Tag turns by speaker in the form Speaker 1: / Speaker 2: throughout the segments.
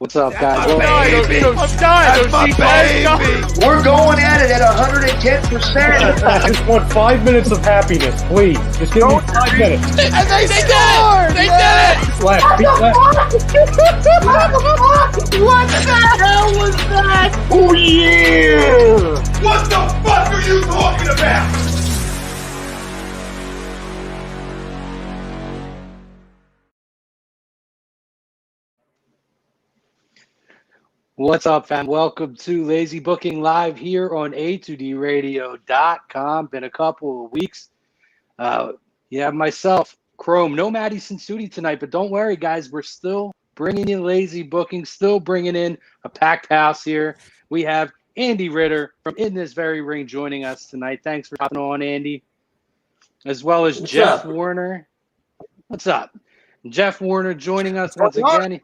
Speaker 1: What's up, guys?
Speaker 2: I'm dying. That's my baby.
Speaker 3: We're going at it at 110%.
Speaker 4: I just want 5 minutes of happiness, please. Just give me 5 minutes.
Speaker 2: And they scored! They did it!
Speaker 4: Left, feet left.
Speaker 3: What the hell was that?
Speaker 4: Oh, yeah!
Speaker 2: What the fuck are you talking about?
Speaker 1: What's up, fam? Welcome to Lazy Booking Live here on A2DRadio.com. Been a couple of weeks. Myself, Chrome. No Maddie Sinsuti tonight, but don't worry, guys. We're still bringing in Lazy Booking, still bringing in a packed house here. We have Andy Ritter from In This Very Ring joining us tonight. Thanks for hopping on, Andy. As well as Jeff Warner. What's up? Jeff Warner joining us once again.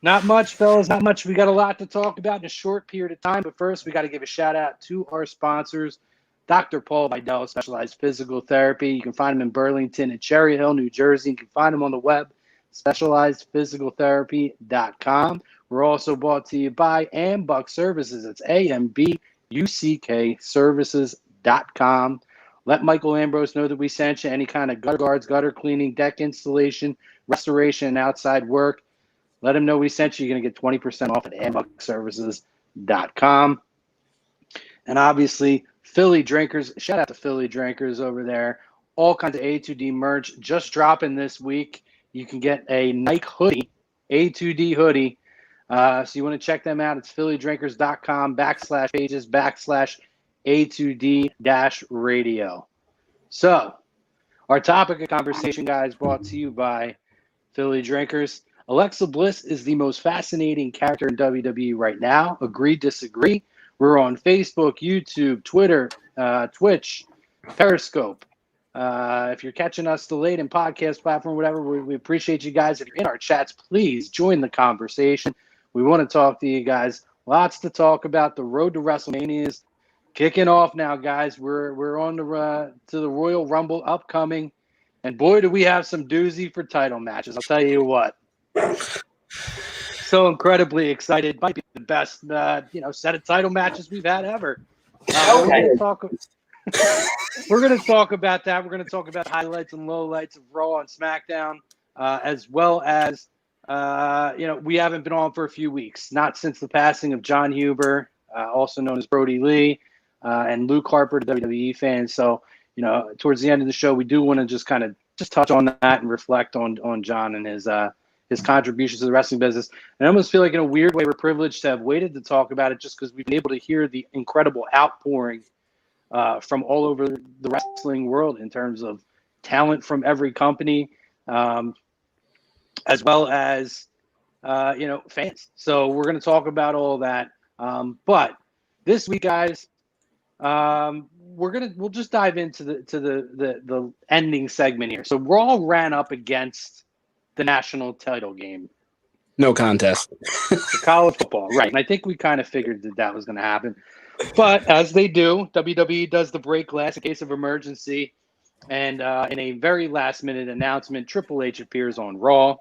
Speaker 1: Not much, fellas, not much. We got a lot to talk about in a short period of time, but first we got to give a shout out to our sponsors, Dr. Paul Vidal, Specialized Physical Therapy. You can find him in Burlington and Cherry Hill, New Jersey. You can find him on the web, specializedphysicaltherapy.com. We're also brought to you by Ambuck Services. It's AMBUCK services.com. Let Michael Ambrose know that we sent you. Any kind of gutter guards, gutter cleaning, deck installation, restoration, and outside work. Let him know we sent you. You're going to get 20% off at ambuckservices.com. And obviously, Philly Drinkers. Shout out to Philly Drinkers over there. All kinds of A2D merch just dropping this week. You can get a Nike hoodie, A2D hoodie. So you want to check them out. It's phillydrinkers.com/pages/A2D-radio. So our topic of conversation, guys, brought to you by Philly Drinkers. Alexa Bliss is the most fascinating character in WWE right now. Agree, disagree. We're on Facebook, YouTube, Twitter, Twitch, Periscope. If you're catching us delayed in podcast platform, whatever, we appreciate you guys. If you're in our chats, please join the conversation. We want to talk to you guys. Lots to talk about. The road to WrestleMania is kicking off now, guys. We're on to the Royal Rumble upcoming. And boy, do we have some doozy for title matches. I'll tell you what. So incredibly excited. Might be the best set of title matches we've had ever. We're going to talk about that. We're going to talk about highlights and lowlights of Raw and Smackdown, as well as we haven't been on for a few weeks, not since the passing of Jon Huber, also known as Brodie Lee, and Luke Harper, the WWE fans. So towards the end of the show, we do want to just touch on that and reflect on Jon and his contributions to the wrestling business. And I almost feel like in a weird way we're privileged to have waited to talk about it just because we've been able to hear the incredible outpouring from all over the wrestling world in terms of talent from every company, as well as, fans. So we're going to talk about all that. But this week, guys, we'll just dive into the ending segment here. So Raw ran up against the national title game.
Speaker 5: No contest.
Speaker 1: The college football, right. And I think we kind of figured that was going to happen. But as they do, WWE does the break glass in case of emergency. And in a very last-minute announcement, Triple H appears on Raw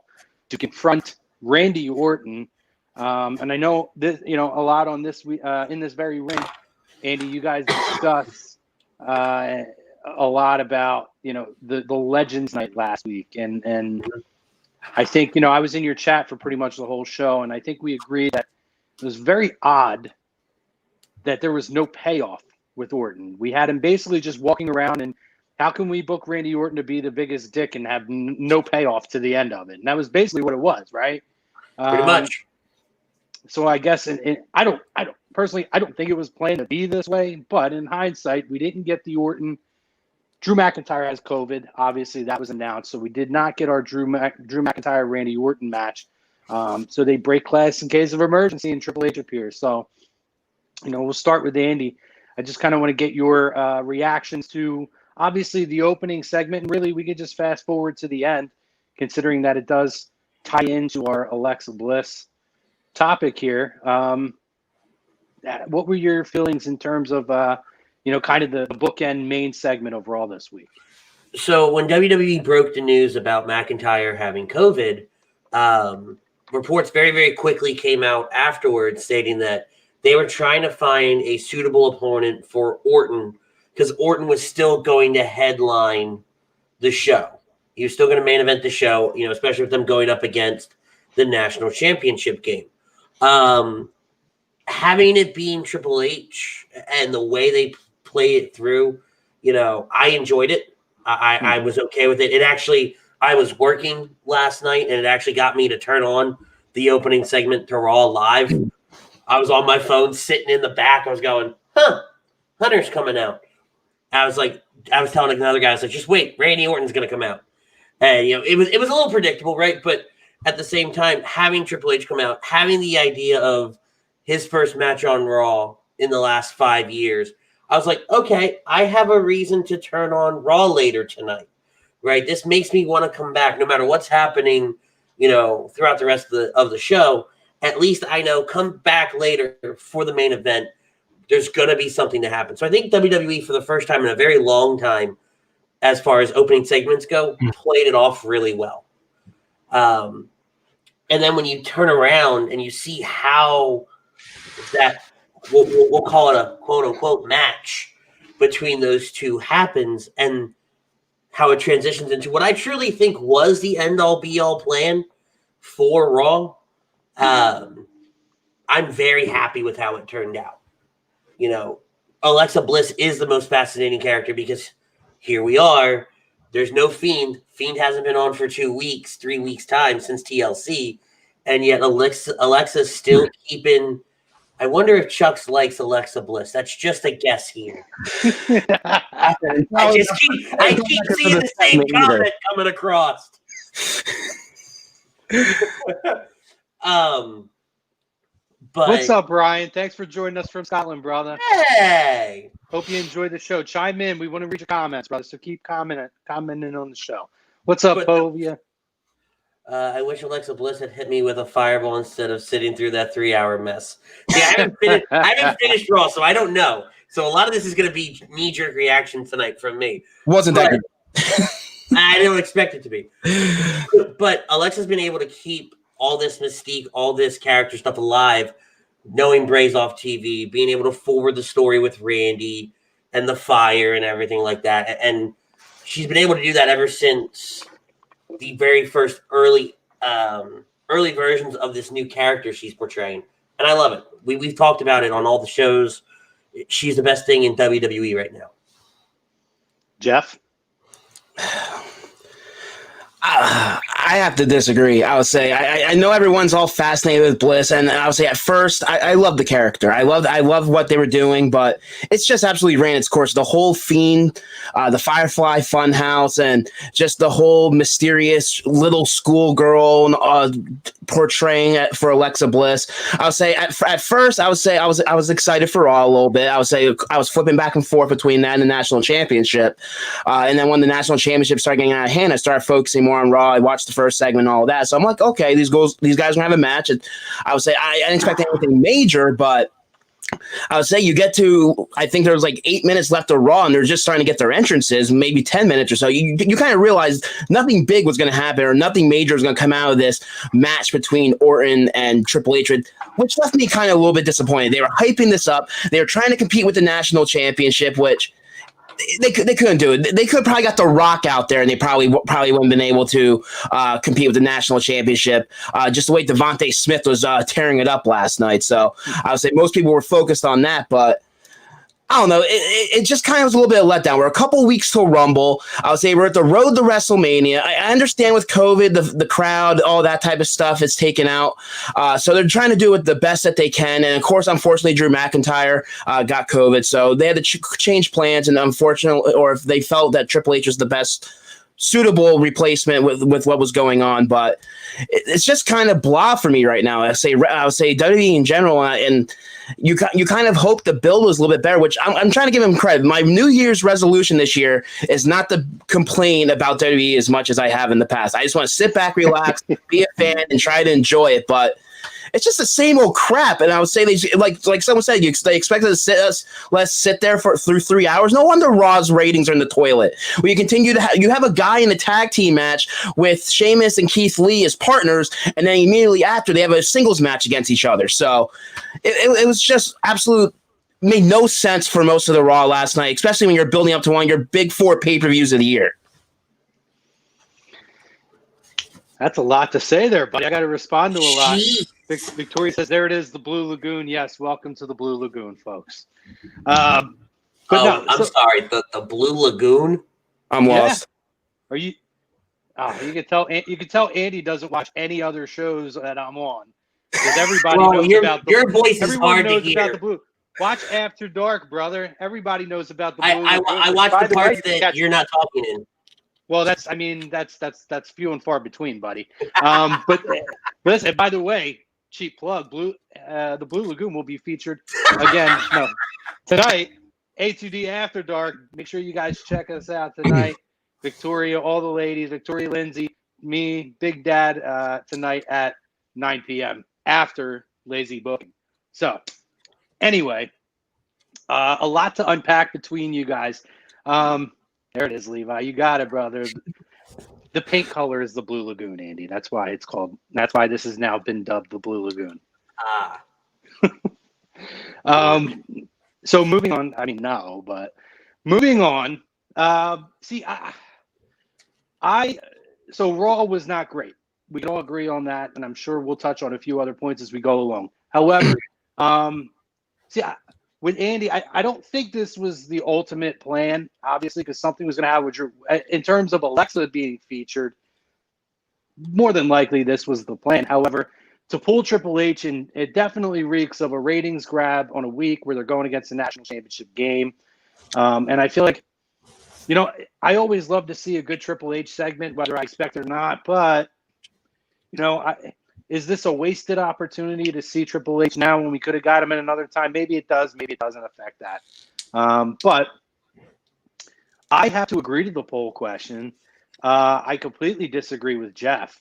Speaker 1: to confront Randy Orton. And I know this, a lot on this in this very ring. Andy, you guys discuss a lot about the Legends Night last week, and I think, I was in your chat for pretty much the whole show, and I think we agreed that it was very odd that there was no payoff with Orton. We had him basically just walking around, and how can we book Randy Orton to be the biggest dick and have no payoff to the end of it? And that was basically what it was, right?
Speaker 5: Pretty much.
Speaker 1: So I guess, and I don't personally think it was planned to be this way, but in hindsight, we didn't get the Orton. Drew McIntyre has COVID. Obviously, that was announced. So we did not get our Drew McIntyre Randy Orton match. So they break class in case of emergency, and Triple H appears. So, we'll start with Andy. I just kind of want to get your reactions to, obviously, the opening segment. And really, we could just fast forward to the end, considering that it does tie into our Alexa Bliss topic here. What were your feelings in terms of kind of the bookend main segment of Raw this week?
Speaker 6: So when WWE broke the news about McIntyre having COVID, reports very, very quickly came out afterwards stating that they were trying to find a suitable opponent for Orton because Orton was still going to headline the show. He was still going to main event the show, especially with them going up against the national championship game. Having it being Triple H and the way they played it through, I enjoyed it. I was okay with it. It actually, I was working last night, and it actually got me to turn on the opening segment to Raw live. I was on my phone sitting in the back. I was going, Hunter's coming out. I was telling another guy, I was like, just wait, Randy Orton's going to come out. And, it was a little predictable, right? But at the same time, having Triple H come out, having the idea of his first match on Raw in the last 5 years, I was like, okay, I have a reason to turn on Raw later tonight, right? This makes me want to come back no matter what's happening, throughout the rest of the show. At least I know come back later for the main event. There's going to be something to happen. So I think WWE, for the first time in a very long time, as far as opening segments go, played it off really well. And then when you turn around and you see how that, we'll call it a quote-unquote match between those two happens and how it transitions into what I truly think was the end-all, be-all plan for Raw, I'm very happy with how it turned out. Alexa Bliss is the most fascinating character because here we are. There's no Fiend. Fiend hasn't been on for 3 weeks time since TLC. And yet Alexa's still keeping. I wonder if Chucks likes Alexa Bliss. That's just a guess here. I keep seeing the same comment coming across. But
Speaker 1: what's up, Brian? Thanks for joining us from Scotland, brother.
Speaker 6: Hey.
Speaker 1: Hope you enjoyed the show. Chime in. We want to read your comments, brother. So keep commenting on the show. What's up, Povia?
Speaker 6: I wish Alexa Bliss had hit me with a fireball instead of sitting through that 3-hour mess. See, I haven't finished Raw, so I don't know. So a lot of this is going to be knee-jerk reaction tonight from me.
Speaker 5: Wasn't that good?
Speaker 6: I didn't expect it to be. But Alexa's been able to keep all this mystique, all this character stuff alive, knowing Bray's off TV, being able to forward the story with Randy and the fire and everything like that. And she's been able to do that ever since the very first early versions of this new character she's portraying. And I love it. We've talked about it on all the shows. She's the best thing in WWE right now.
Speaker 1: Jeff?
Speaker 5: I have to disagree. I would say I know everyone's all fascinated with Bliss, and I would say at first I love the character. I love what they were doing, but it's just absolutely ran its course. The whole Fiend, the Firefly Funhouse, and just the whole mysterious little schoolgirl portraying for Alexa Bliss. I would say at first I was excited for Raw a little bit. I would say I was flipping back and forth between that and the national championship, and then when the national championship started getting out of hand, I started focusing more on Raw. I watched the first segment and all of that. So I'm like, okay, these guys are gonna have a match. And I would say I didn't expect anything major, but I would say you get to, I think there was like 8 minutes left of Raw and they're just starting to get their entrances, maybe 10 minutes or so. You kind of realize nothing big was going to happen or nothing major was going to come out of this match between Orton and Triple H, which left me kind of a little bit disappointed. They were hyping this up. They were trying to compete with the national championship, which they couldn't do it. They could have probably got The Rock out there, and they probably wouldn't have been able to compete with the national championship. Just the way Devontae Smith was tearing it up last night. So I would say most people were focused on that, but I don't know. It just kind of was a little bit of a letdown. We're a couple weeks till Rumble. I would say we're at the road to WrestleMania. I understand with COVID, the crowd, all that type of stuff is taken out. So they're trying to do it the best that they can. And, of course, unfortunately, Drew McIntyre got COVID. So they had to change plans. And unfortunately, or if they felt that Triple H was the best suitable replacement with what was going on, but it's just kind of blah for me right now. I would say WWE in general, and you kind of hope the build was a little bit better, which I'm trying to give him credit. My New Year's resolution this year is not to complain about WWE as much as I have in the past. I just want to sit back, relax, be a fan, and try to enjoy it. But it's just the same old crap. And I would say they like someone said, they expected to let us sit there through 3 hours. No wonder Raw's ratings are in the toilet. We continue to you have a guy in the tag team match with Sheamus and Keith Lee as partners, and then immediately after they have a singles match against each other. So it was just absolute. Made no sense for most of the Raw last night, especially when you're building up to one of your big 4 pay-per-views of the year.
Speaker 1: That's a lot to say there, buddy. I got to respond to a lot. Victoria says, there it is, the Blue Lagoon. Yes, welcome to the Blue Lagoon, folks.
Speaker 6: I'm sorry, the Blue Lagoon?
Speaker 5: I'm lost.
Speaker 1: Are you? Oh, you can tell Andy doesn't watch any other shows that I'm on. Because everybody knows about the
Speaker 6: your voice is hard to hear.
Speaker 1: About the Blue. Watch After Dark, brother. Everybody knows about the Blue
Speaker 6: Lagoon. I watch the parts that you're not talking in.
Speaker 1: Well, that's few and far between, buddy. But listen, by the way, cheap plug, the Blue Lagoon will be featured again tonight. A2D After Dark. Make sure you guys check us out tonight. Victoria, all the ladies, Victoria, Lindsay, me, Big Dad, tonight at 9 p.m. after Lazy Booking. So. Anyway, a lot to unpack between you guys. There it is, Levi. You got it, brother. The paint color is the Blue Lagoon, Andy. That's why it's called. That's why this has now been dubbed the Blue Lagoon. So moving on. I mean, no, but moving on. So Raw was not great. We can all agree on that, and I'm sure we'll touch on a few other points as we go along. However, with Andy, I don't think this was the ultimate plan, obviously, because something was going to happen. In terms of Alexa being featured, more than likely this was the plan. However, to pull Triple H, and it definitely reeks of a ratings grab on a week where they're going against the national championship game. And I feel like, I always love to see a good Triple H segment, whether I expect it or not. But, is this a wasted opportunity to see Triple H now when we could have got him at another time? Maybe it does. Maybe it doesn't affect that. But I have to agree to the poll question. I completely disagree with Jeff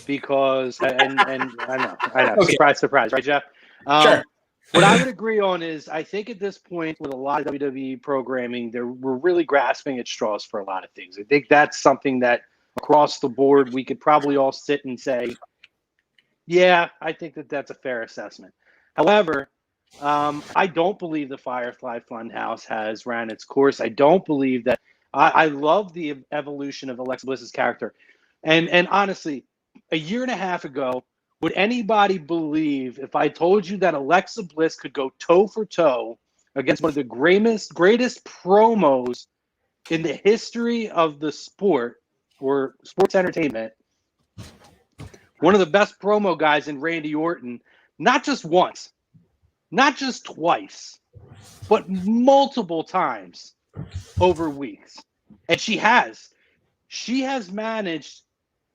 Speaker 1: because, and I know, okay. Surprise, right, Jeff?
Speaker 5: Sure.
Speaker 1: What I would agree on is I think at this point with a lot of WWE programming, we're really grasping at straws for a lot of things. I think that's something that across the board we could probably all sit and say, yeah, I think that's a fair assessment. However, I don't believe the Firefly Funhouse has ran its course. I don't believe that. I love the evolution of Alexa Bliss's character. And honestly, a year and a half ago, would anybody believe if I told you that Alexa Bliss could go toe for toe against one of the greatest promos in the history of the sport or sports entertainment? One of the best promo guys in Randy Orton, not just once, not just twice, but multiple times over weeks. And she has managed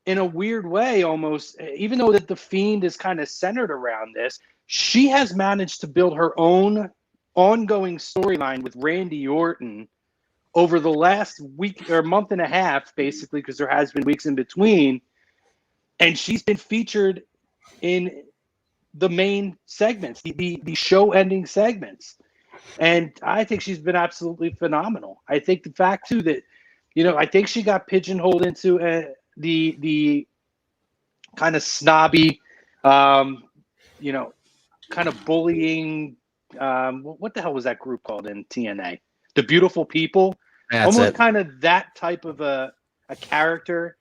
Speaker 1: in a weird way almost, even though that the Fiend is kind of centered around this, she has managed to build her own ongoing storyline with Randy Orton over the last week or month and a half, basically, because there has been weeks in between. And she's been featured in the main segments, the show-ending segments. And I think she's been absolutely phenomenal. I think the fact, too, that, I think she got pigeonholed into the kind of snobby, kind of bullying. What the hell was that group called in TNA? The Beautiful People.
Speaker 5: That's
Speaker 1: almost
Speaker 5: it.
Speaker 1: Kind of that type of a character.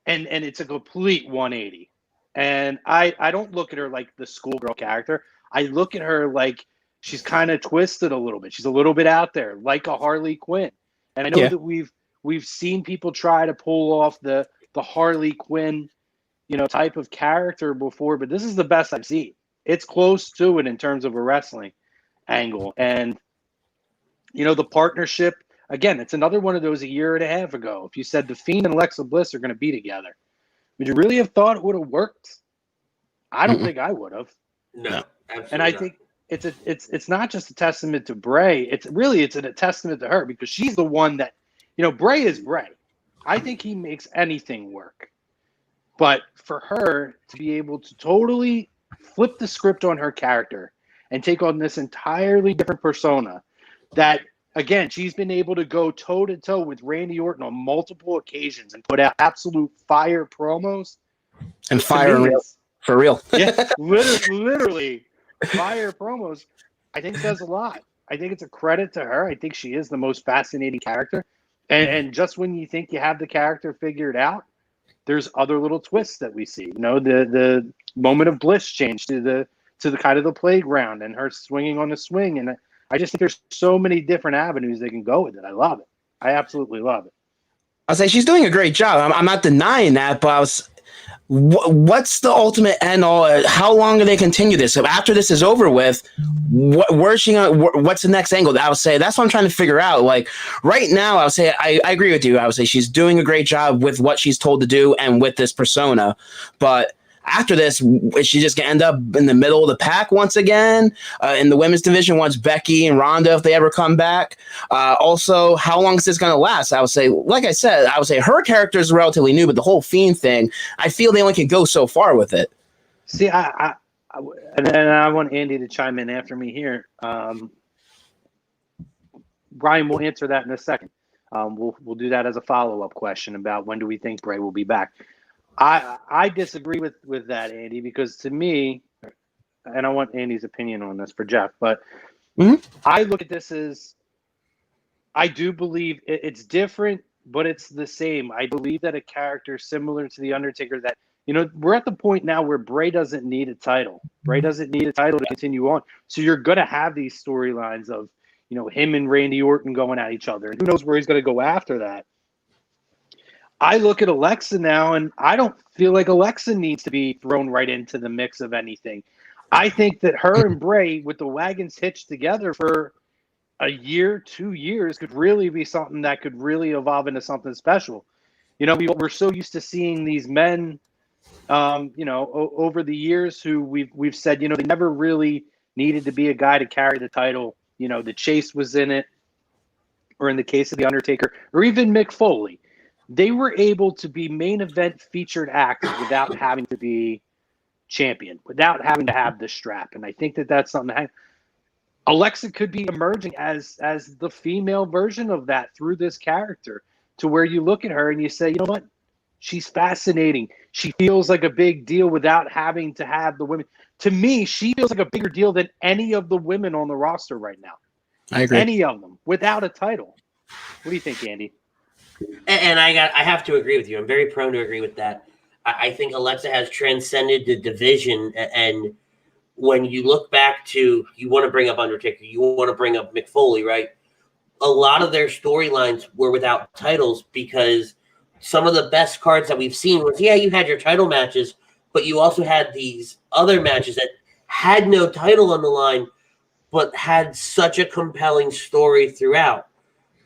Speaker 1: And it's a complete 180. And I don't look at her like the schoolgirl character. I look at her like she's kind of twisted a little bit. She's a little bit out there, like a Harley Quinn. And I know that we've seen people try to pull off the Harley Quinn, type of character before, but this is the best I've seen. It's close to it in terms of a wrestling angle. And, the partnership, again, it's another one of those a year and a half ago. If you said The Fiend and Alexa Bliss are going to be together, would you really have thought it would have worked? I don't think I would have.
Speaker 6: No, absolutely
Speaker 1: and I
Speaker 6: not.
Speaker 1: think it's not just a testament to Bray. It's a testament to her because she's the one that, Bray is Bray. I think he makes anything work. But for her to be able to totally flip the script on her character and take on this entirely different persona that, again, she's been able to go toe-to-toe with Randy Orton on multiple occasions and put out absolute fire promos.
Speaker 5: And fire for real.
Speaker 1: Yeah, literally fire promos, I think says a lot. I think it's a credit to her. I think she is the most fascinating character. And just when you think you have the character figured out, there's other little twists that we see. You know, the moment of Bliss change to the kind of the playground and her swinging on the swing. And I just think there's so many different avenues they can go with it. I love it. I absolutely love it.
Speaker 5: I'll say she's doing a great job. I'm not denying that, but what's the ultimate end all? How long do they continue this? So after this is over with, where's she gonna? What's the next angle? I would say that's what I'm trying to figure out. Like right now, I would say I agree with you. I would say she's doing a great job with what she's told to do and with this persona, but after this, is she just gonna end up in the middle of the pack once again in the women's division once Becky and Ronda, if they ever come back? Also, how long is this gonna last? I would say, like I said, I would say her character is relatively new, but the whole Fiend thing, I feel they only can go so far with it.
Speaker 1: See, and I want Andy to chime in after me here. Brian will answer that in a second. We'll do that as a follow-up question about when do we think Bray will be back. I disagree with that, Andy, because to me, and I want Andy's opinion on this for Jeff, but I look at this as, I do believe it's different, but it's the same. I believe that a character similar to The Undertaker that, you know, we're at the point now where Bray doesn't need a title. Bray doesn't need a title to continue on. So you're going to have these storylines of, you know, him and Randy Orton going at each other. And who knows where he's going to go after that. I look at Alexa now, and I don't feel like Alexa needs to be thrown right into the mix of anything. I think that her and Bray, with the wagons hitched together for a year, 2 years, could really be something that could really evolve into something special. You know, we're so used to seeing these men, you know, over the years who we've said, you know, they never really needed to be a guy to carry the title. You know, the Chase was in it, or in the case of The Undertaker, or even Mick Foley. They were able to be main event featured acts without having to be champion, without having to have the strap. And I think that that's something that Alexa could be emerging as the female version of that through this character, to where you look at her and you say, you know what? She's fascinating. She feels like a big deal without having to have the women. To me, she feels like a bigger deal than any of the women on the roster right now.
Speaker 5: I agree.
Speaker 1: Any of them without a title. What do you think, Andy?
Speaker 6: And I have to agree with you. I'm very prone to agree with that. I think Alexa has transcended the division. And when you look back to, you want to bring up Undertaker, you want to bring up Mick Foley, right? A lot of their storylines were without titles, because some of the best cards that we've seen was, yeah, you had your title matches, but you also had these other matches that had no title on the line, but had such a compelling story throughout.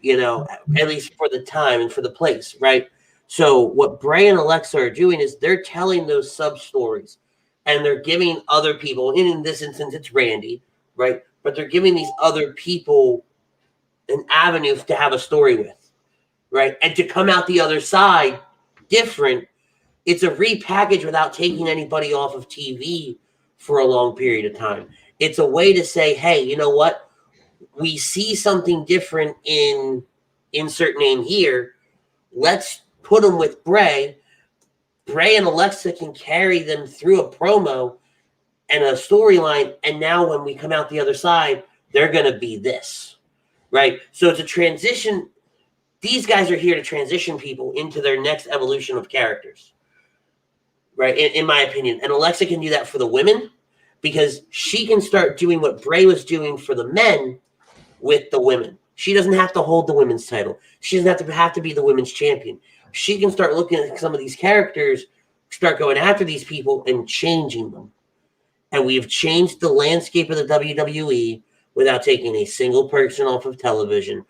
Speaker 6: You know, at least for the time and for the place, right? So what Bray and Alexa are doing is they're telling those sub-stories, and they're giving other people, and in this instance, it's Randy, right? But they're giving these other people an avenue to have a story with, right? And to come out the other side different. It's a repackage without taking anybody off of TV for a long period of time. It's a way to say, hey, you know what? We see something different in insert name here. Let's put them with Bray. Bray and Alexa can carry them through a promo and a storyline. And now when we come out the other side, they're going to be this, right? So it's a transition. These guys are here to transition people into their next evolution of characters, right? In my opinion. And Alexa can do that for the women, because she can start doing what Bray was doing for the men with the women. She doesn't have to hold the women's title. She doesn't have to be the women's champion. She can start looking at some of these characters, start going after these people and changing them. And we have changed the landscape of the WWE without taking a single person off of television.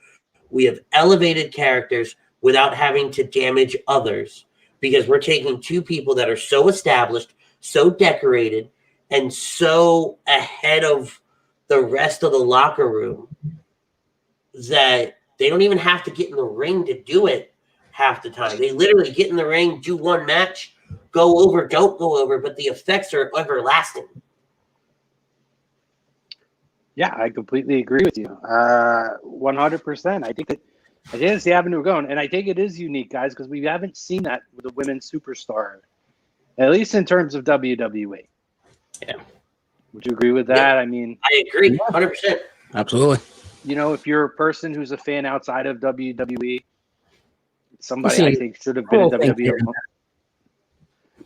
Speaker 6: We have elevated characters without having to damage others, because we're taking two people that are so established, so decorated, and so ahead of the rest of the locker room that they don't even have to get in the ring to do it half the time. They literally get in the ring, do one match, go go over, don't go over, but the effects are everlasting.
Speaker 1: Yeah, I completely agree with you. 100%. I think it's the avenue we're going, and I think it is unique, guys, because we haven't seen that with a women's superstar, at least in terms of WWE.
Speaker 5: Yeah.
Speaker 1: Would you agree with that?
Speaker 6: Yeah,
Speaker 1: I mean,
Speaker 6: I agree, 100%.
Speaker 5: Absolutely.
Speaker 1: You know, if you're a person who's a fan outside of WWE, somebody I think should have been in WWE.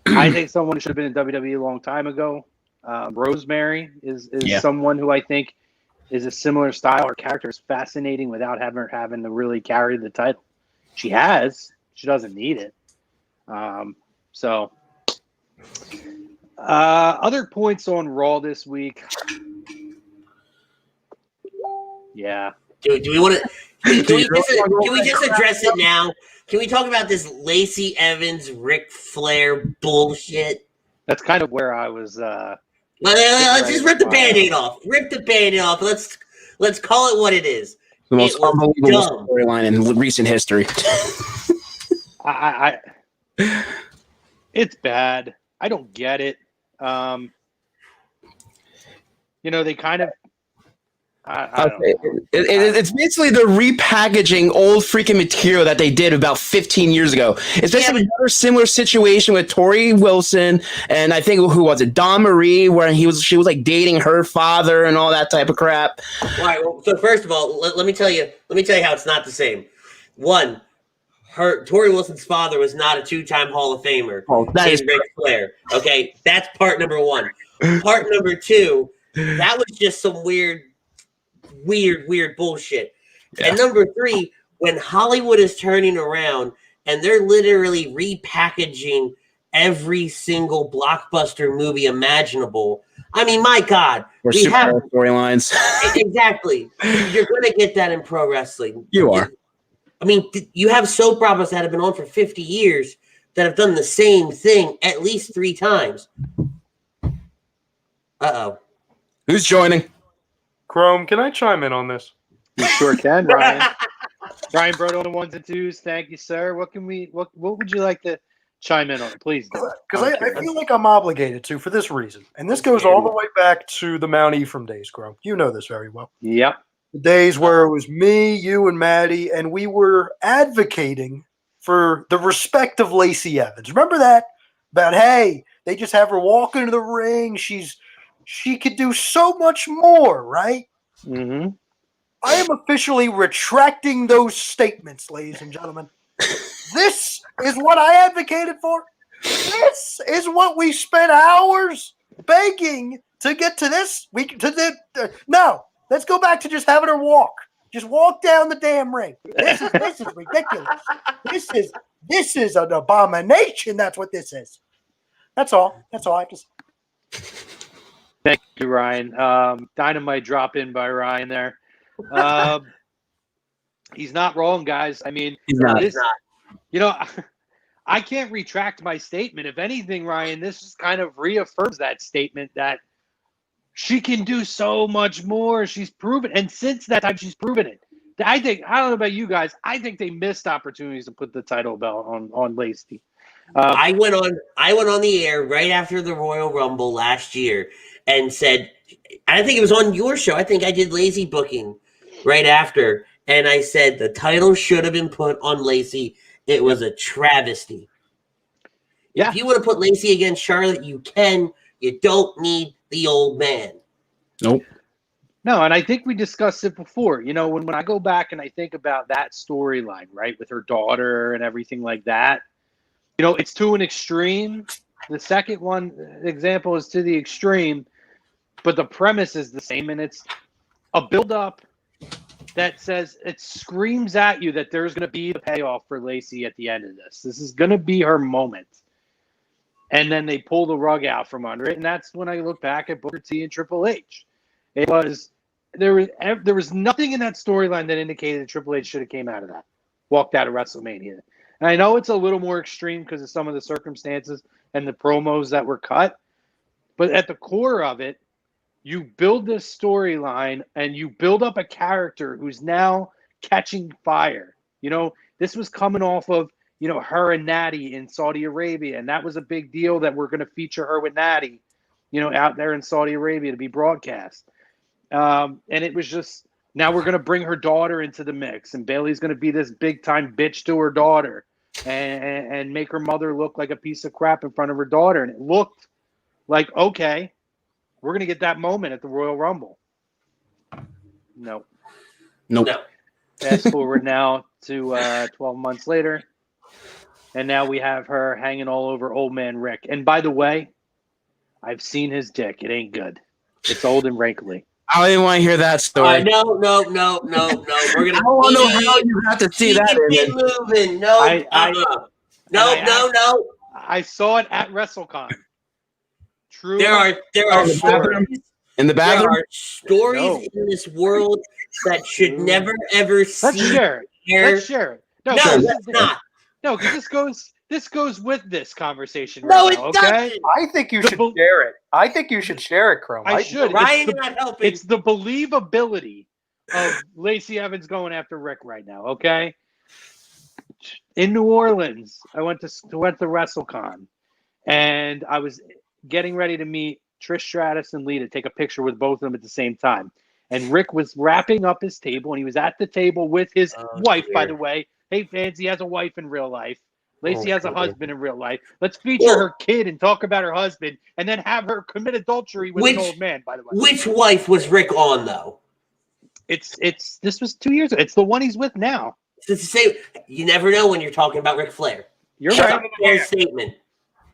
Speaker 1: I think someone should have been in WWE a long time ago. Rosemary is someone who I think is a similar style. Her character is fascinating without having to really carry the title. She doesn't need it. Other points on Raw this week. Yeah.
Speaker 6: Do we want to? Can we just address it now? Can we talk about this Lacey Evans, Ric Flair bullshit?
Speaker 1: That's kind of where I was.
Speaker 6: Let's just rip the Band-Aid off. Rip the Band-Aid off. Let's call it what it is.
Speaker 5: The most unbelievable storyline in recent history.
Speaker 1: It's bad. I don't get it. They kind of. I don't know.
Speaker 5: It's basically the repackaging old freaking material that they did about 15 years ago. It's basically another similar situation with Tori Wilson and I think who was it, Dawn Marie, where she was like dating her father and all that type of crap.
Speaker 6: All right. Well, so first of all, let me tell you how it's not the same. One, Tori Wilson's father was not a 2-time Hall of Famer.
Speaker 5: Oh, that is
Speaker 6: Ric Flair. Okay, that's part number one. Part number two, that was just some weird bullshit. Yeah. And number three, when Hollywood is turning around and they're literally repackaging every single blockbuster movie imaginable. I mean, my God.
Speaker 5: We have storylines.
Speaker 6: Exactly. You're going to get that in pro wrestling.
Speaker 5: You are.
Speaker 6: I mean, you have soap operas that have been on for 50 years that have done the same thing at least 3 times. Uh-oh.
Speaker 5: Who's joining?
Speaker 4: Chrome, can I chime in on this?
Speaker 1: You sure can, Ryan. Ryan Brodo on the 1s and 2s. Thank you, sir. What would you like to chime in on? Please do.
Speaker 4: Because I feel like I'm obligated to for this reason. And this goes all the way back to the Mount Ephraim days, Chrome. You know this very well.
Speaker 1: Yep.
Speaker 4: The days where it was me, you, and Maddie, and we were advocating for the respect of Lacey Evans. Remember that? About, hey, they just have her walk into the ring. She could do so much more, right?
Speaker 1: Mm-hmm.
Speaker 4: I am officially retracting those statements, ladies and gentlemen. This is what I advocated for. This is what we spent hours begging to get to this. No, let's go back to just having her walk. Just walk down the damn ring. This is ridiculous. This is an abomination. That's what this is. That's all. That's all I have to say.
Speaker 1: Thank you, Ryan. Dynamite drop in by Ryan there. He's not wrong, guys. I mean,
Speaker 5: he's not.
Speaker 1: You know, I can't retract my statement. If anything, Ryan, this just kind of reaffirms that statement that she can do so much more. She's proven, and since that time, she's proven it. I don't know about you guys. I think they missed opportunities to put the title belt on Lacey.
Speaker 6: I went on the air right after the Royal Rumble last year and said, I think it was on your show. I think I did Lazy Booking right after. And I said the title should have been put on Lacey. It was a travesty.
Speaker 1: Yeah.
Speaker 6: If you want to put Lacey against Charlotte, you can. You don't need the old man.
Speaker 5: Nope.
Speaker 1: No, and I think we discussed it before. You know, when I go back and I think about that storyline, right, with her daughter and everything like that, you know, it's to an extreme. The second example is to the extreme, but the premise is the same, and it's a build-up that says it screams at you that there's going to be the payoff for Lacey at the end of this. This is going to be her moment. And then they pull the rug out from under it, and that's when I look back at Booker T and Triple H. There was nothing in that storyline that indicated that Triple H should have came out of that, walked out of WrestleMania. And I know it's a little more extreme because of some of the circumstances and the promos that were cut, but at the core of it, you build this storyline and you build up a character who's now catching fire. You know, this was coming off of, her and Natty in Saudi Arabia. And that was a big deal that we're going to feature her with Natty, out there in Saudi Arabia to be broadcast. And it was just, now we're going to bring her daughter into the mix. And Bayley's going to be this big time bitch to her daughter and make her mother look like a piece of crap in front of her daughter. And it looked like, okay, we're going to get that moment at the Royal Rumble. Nope. Fast forward now to 12 months later. And now we have her hanging all over old man Rick. And by the way, I've seen his dick. It ain't good. It's old and wrinkly.
Speaker 5: I didn't want to hear that story.
Speaker 6: No. We're gonna.
Speaker 5: I don't know how you have to see that.
Speaker 6: Keep moving. No. No.
Speaker 1: I saw it at WrestleCon. True.
Speaker 6: There are stories
Speaker 5: in the bathroom.
Speaker 6: There are stories in this world that should never ever see.
Speaker 1: Let's share it. No,
Speaker 6: let's not.
Speaker 1: No, because this goes with this conversation.
Speaker 6: No,
Speaker 1: right
Speaker 6: it
Speaker 1: now,
Speaker 6: doesn't.
Speaker 1: okay?
Speaker 4: I think you should share it. I think you should share it, Chrome.
Speaker 1: I should.
Speaker 6: Ryan not helping.
Speaker 1: It's the believability of Lacey Evans going after Rick right now. Okay. In New Orleans, I went to WrestleCon, and I was getting ready to meet Trish Stratus and Lee to take a picture with both of them at the same time. And Rick was wrapping up his table, and he was at the table with his wife, by the way. Hey, fans, he has a wife in real life. Lacey has a husband in real life. Let's feature her kid and talk about her husband, and then have her commit adultery with an old man, by the way.
Speaker 6: Which wife was Rick on, though?
Speaker 1: This was 2 years ago. It's the one he's with now.
Speaker 6: To say, you never know when you're talking about Ric Flair.
Speaker 1: You're right.
Speaker 6: Fair statement.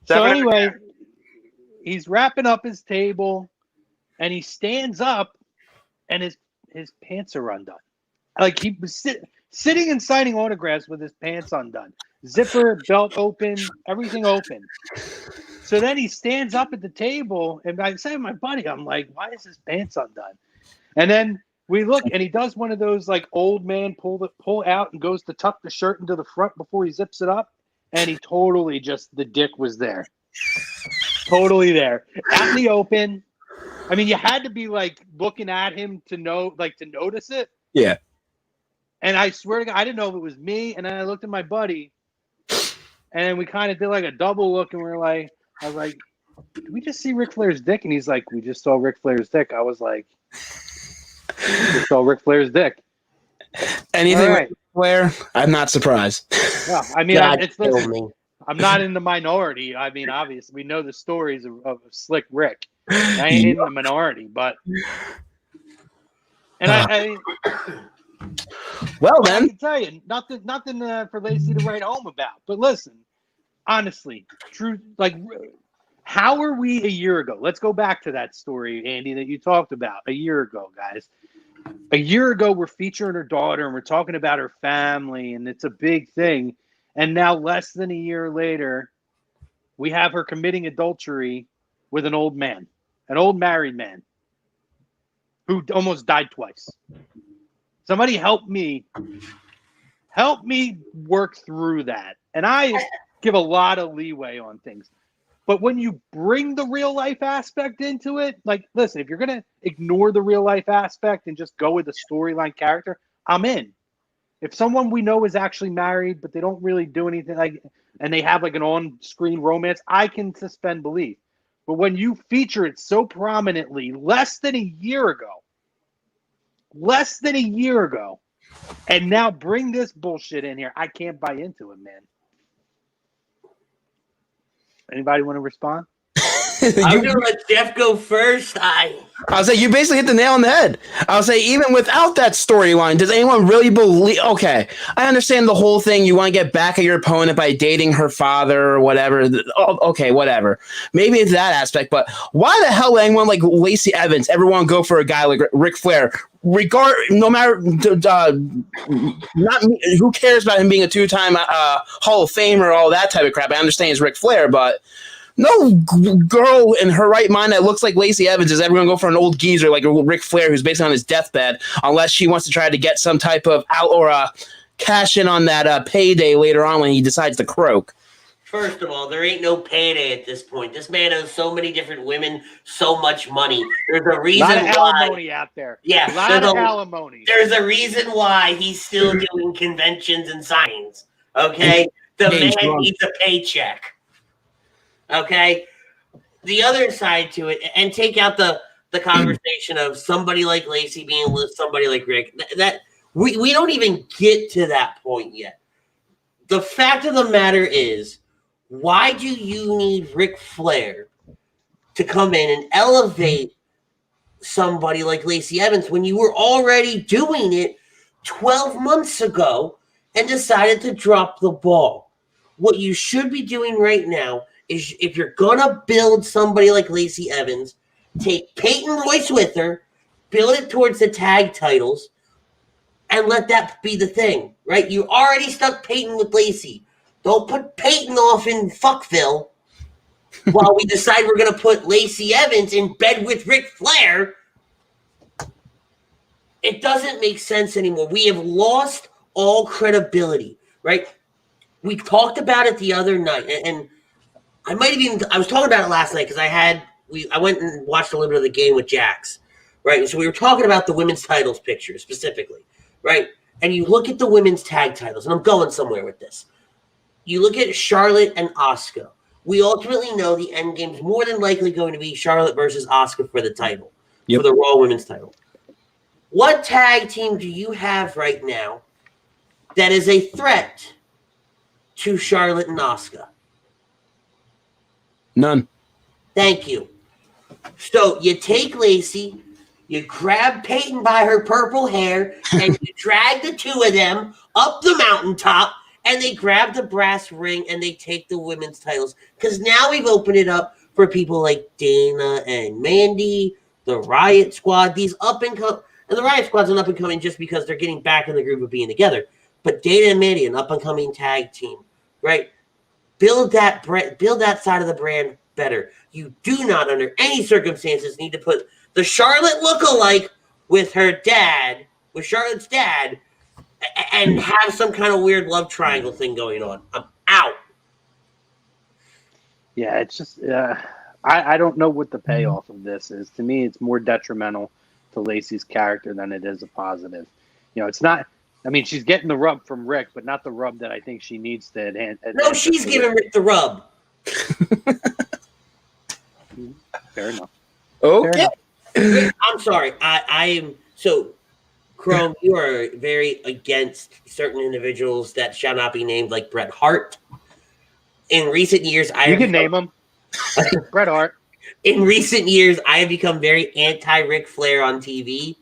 Speaker 1: So anyway, he's wrapping up his table, and he stands up, and his pants are undone. Like he was sitting and signing autographs with his pants undone. Zipper, belt open, everything open. So then he stands up at the table, and I say to my buddy, I'm like, why is his pants undone? And then we look, and he does one of those like old man pull out and goes to tuck the shirt into the front before he zips it up. And he totally the dick was there. Totally there. Out in the open. I mean, you had to be like looking at him to notice it.
Speaker 5: Yeah.
Speaker 1: And I swear to God, I didn't know if it was me. And then I looked at my buddy, and we kind of did like a double look, and I was like, did we just see Ric Flair's dick? And he's like, we just saw Ric Flair's dick. I was like, we just saw Ric Flair's dick.
Speaker 5: Anything Ric Flair, I'm not surprised.
Speaker 1: Yeah, I mean, I'm not in the minority. I mean, obviously, we know the stories of Slick Rick. I ain't in the minority, but
Speaker 5: well, then
Speaker 1: I can tell you nothing for Lacey to write home about. But listen, honestly, true. Like, how are we a year ago? Let's go back to that story, Andy, that you talked about a year ago, guys. A year ago, we're featuring her daughter, and we're talking about her family, and it's a big thing. And now, less than a year later, we have her committing adultery with an old man, an old married man who almost died twice. Somebody help me work through that. And I give a lot of leeway on things. But when you bring the real life aspect into it, like, listen, if you're going to ignore the real life aspect and just go with the storyline character, I'm in. If someone we know is actually married, but they don't really do anything, and they have like an on-screen romance, I can suspend belief. But when you feature it so prominently less than a year ago, and now bring this bullshit in here, I can't buy into it, man. Anybody want to respond?
Speaker 6: I'm gonna let Jeff go first.
Speaker 5: I'll say you basically hit the nail on the head. I'll say even without that storyline, does anyone really believe? Okay, I understand the whole thing. You want to get back at your opponent by dating her father or whatever. Okay, whatever. Maybe it's that aspect, but why the hell would anyone like Lacey Evans ever want to go for a guy like Ric Flair? No matter not who cares about him being a two-time Hall of Famer, all that type of crap. I understand he's Ric Flair, but no girl in her right mind that looks like Lacey Evans is ever going to go for an old geezer like Ric Flair who's basically on his deathbed, unless she wants to try to get some type of out or cash in on that payday later on when he decides to croak.
Speaker 6: First of all, there ain't no payday at this point. This man owes so many different women so much money. There's a reason why.
Speaker 1: A lot of alimony out there.
Speaker 6: Yeah,
Speaker 1: a lot of alimony.
Speaker 6: There's a reason why he's still doing conventions and signings. Okay, The man needs a paycheck. Okay? The other side to it, and take out the conversation of somebody like Lacey being with somebody like Rick. That we don't even get to that point yet. The fact of the matter is, why do you need Ric Flair to come in and elevate somebody like Lacey Evans when you were already doing it 12 months ago and decided to drop the ball? What you should be doing right now is, if you're going to build somebody like Lacey Evans, take Peyton Royce with her, build it towards the tag titles, and let that be the thing, right? You already stuck Peyton with Lacey. Don't put Peyton off in Fuckville while we decide we're going to put Lacey Evans in bed with Ric Flair. It doesn't make sense anymore. We have lost all credibility, right? We talked about it the other night, and I was talking about it last night because I went and watched a little bit of the game with Jax, right? And so we were talking about the women's titles picture specifically, right? And you look at the women's tag titles, and I'm going somewhere with this. You look at Charlotte and Asuka. We ultimately know the end game is more than likely going to be Charlotte versus Asuka for the title, for the Raw Women's title. What tag team do you have right now that is a threat to Charlotte and Asuka?
Speaker 5: None.
Speaker 6: Thank you. So you take Lacey, you grab Peyton by her purple hair, and you drag the two of them up the mountaintop, and they grab the brass ring, and they take the women's titles. Because now we've opened it up for people like Dana and Mandy, the Riot Squad, these up-and-coming. And the Riot Squad's an up-and-coming just because they're getting back in the groove of being together. But Dana and Mandy, an up-and-coming tag team, right? Build that side of the brand better. You do not, under any circumstances, need to put the Charlotte lookalike with her dad, with Charlotte's dad, and have some kind of weird love triangle thing going on. I'm out.
Speaker 1: Yeah, it's just I don't know what the payoff of this is. To me, it's more detrimental to Lacey's character than it is a positive. You know, it's not. I mean, she's getting the rub from Rick, but not the rub that I think she needs to enhance.
Speaker 6: No, she's giving Rick the rub.
Speaker 1: Fair enough.
Speaker 5: Okay.
Speaker 6: Fair enough. I'm sorry. I am so. Chrome, you are very against certain individuals that shall not be named, like Bret Hart. In recent years,
Speaker 1: you can name him. Bret Hart.
Speaker 6: In recent years, I have become very anti-Ric Flair on TV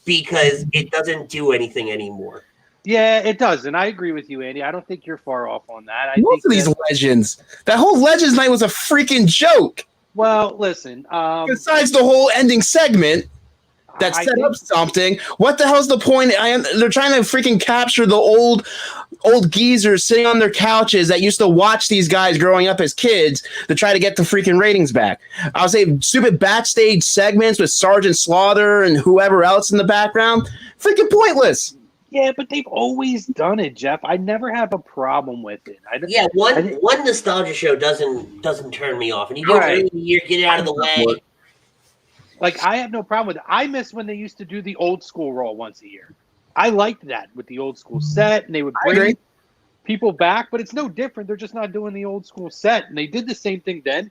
Speaker 6: because it doesn't do anything anymore.
Speaker 1: Yeah, it does, and I agree with you, Andy. I don't think you're far off on that.
Speaker 5: Most of these legends, that whole Legends night was a freaking joke.
Speaker 1: Well, listen.
Speaker 5: Besides the whole ending segment that set up something, what the hell's the point? They're trying to freaking capture the old geezers sitting on their couches that used to watch these guys growing up as kids to try to get the freaking ratings back. I would say stupid backstage segments with Sergeant Slaughter and whoever else in the background. Freaking pointless.
Speaker 1: Yeah, but they've always done it, Jeff. I never have a problem with it.
Speaker 6: One nostalgia show doesn't turn me off, and you do it early in the year, get it out of the way.
Speaker 1: Like, I have no problem with it. I miss when they used to do the old school Raw once a year. I liked that with the old school set, and they would bring people back, but it's no different. They're just not doing the old school set, and they did the same thing then.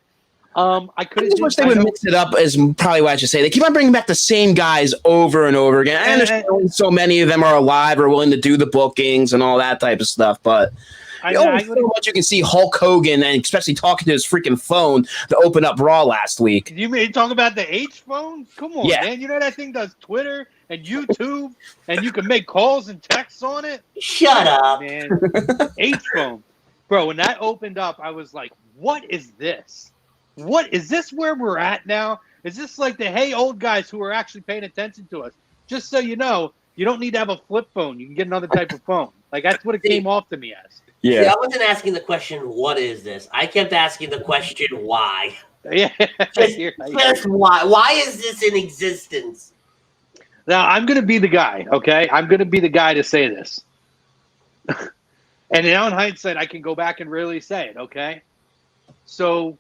Speaker 1: I just
Speaker 5: wish they would mix it up, is probably what I should say. They keep on bringing back the same guys over and over again. I understand so many of them are alive or willing to do the bookings and all that type of stuff, but so much you can see Hulk Hogan, and especially talking to his freaking phone to open up Raw last week.
Speaker 1: You mean talk about the H phone? Come on, man. You know that thing does Twitter and YouTube, and you can make calls and texts on it?
Speaker 6: Shut up.
Speaker 1: Man. H phone. Bro, when that opened up, I was like, what is this? What is this where we're at now? Is this like the hey old guys who are actually paying attention to us? Just so you know, you don't need to have a flip phone. You can get another type of phone. Like, that's what it came off to me as.
Speaker 6: Yeah. See, I wasn't asking the question, what is this? I kept asking the question, why?
Speaker 1: Yeah.
Speaker 6: Just why? Why is this in existence?
Speaker 1: Now, I'm going to be the guy, okay? I'm going to be the guy to say this. And now in hindsight, I can go back and really say it, okay? So,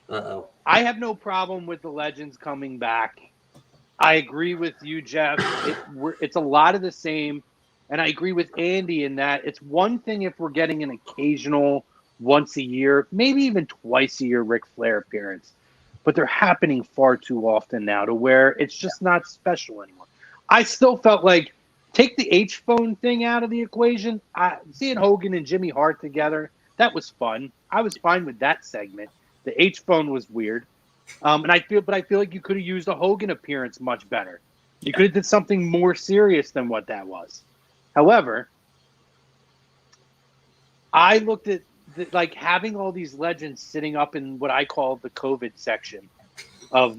Speaker 1: I have no problem with the Legends coming back. I agree with you, Jeff. It's a lot of the same. And I agree with Andy in that it's one thing if we're getting an occasional once a year, maybe even twice a year Ric Flair appearance. But they're happening far too often now to where it's just not special anymore. I still felt like take the H-phone thing out of the equation. Seeing Hogan and Jimmy Hart together, that was fun. I was fine with that segment. The H-phone was weird. But I feel like you could have used a Hogan appearance much better. You could have did something more serious than what that was. However, I looked at like having all these legends sitting up in what I call the COVID section of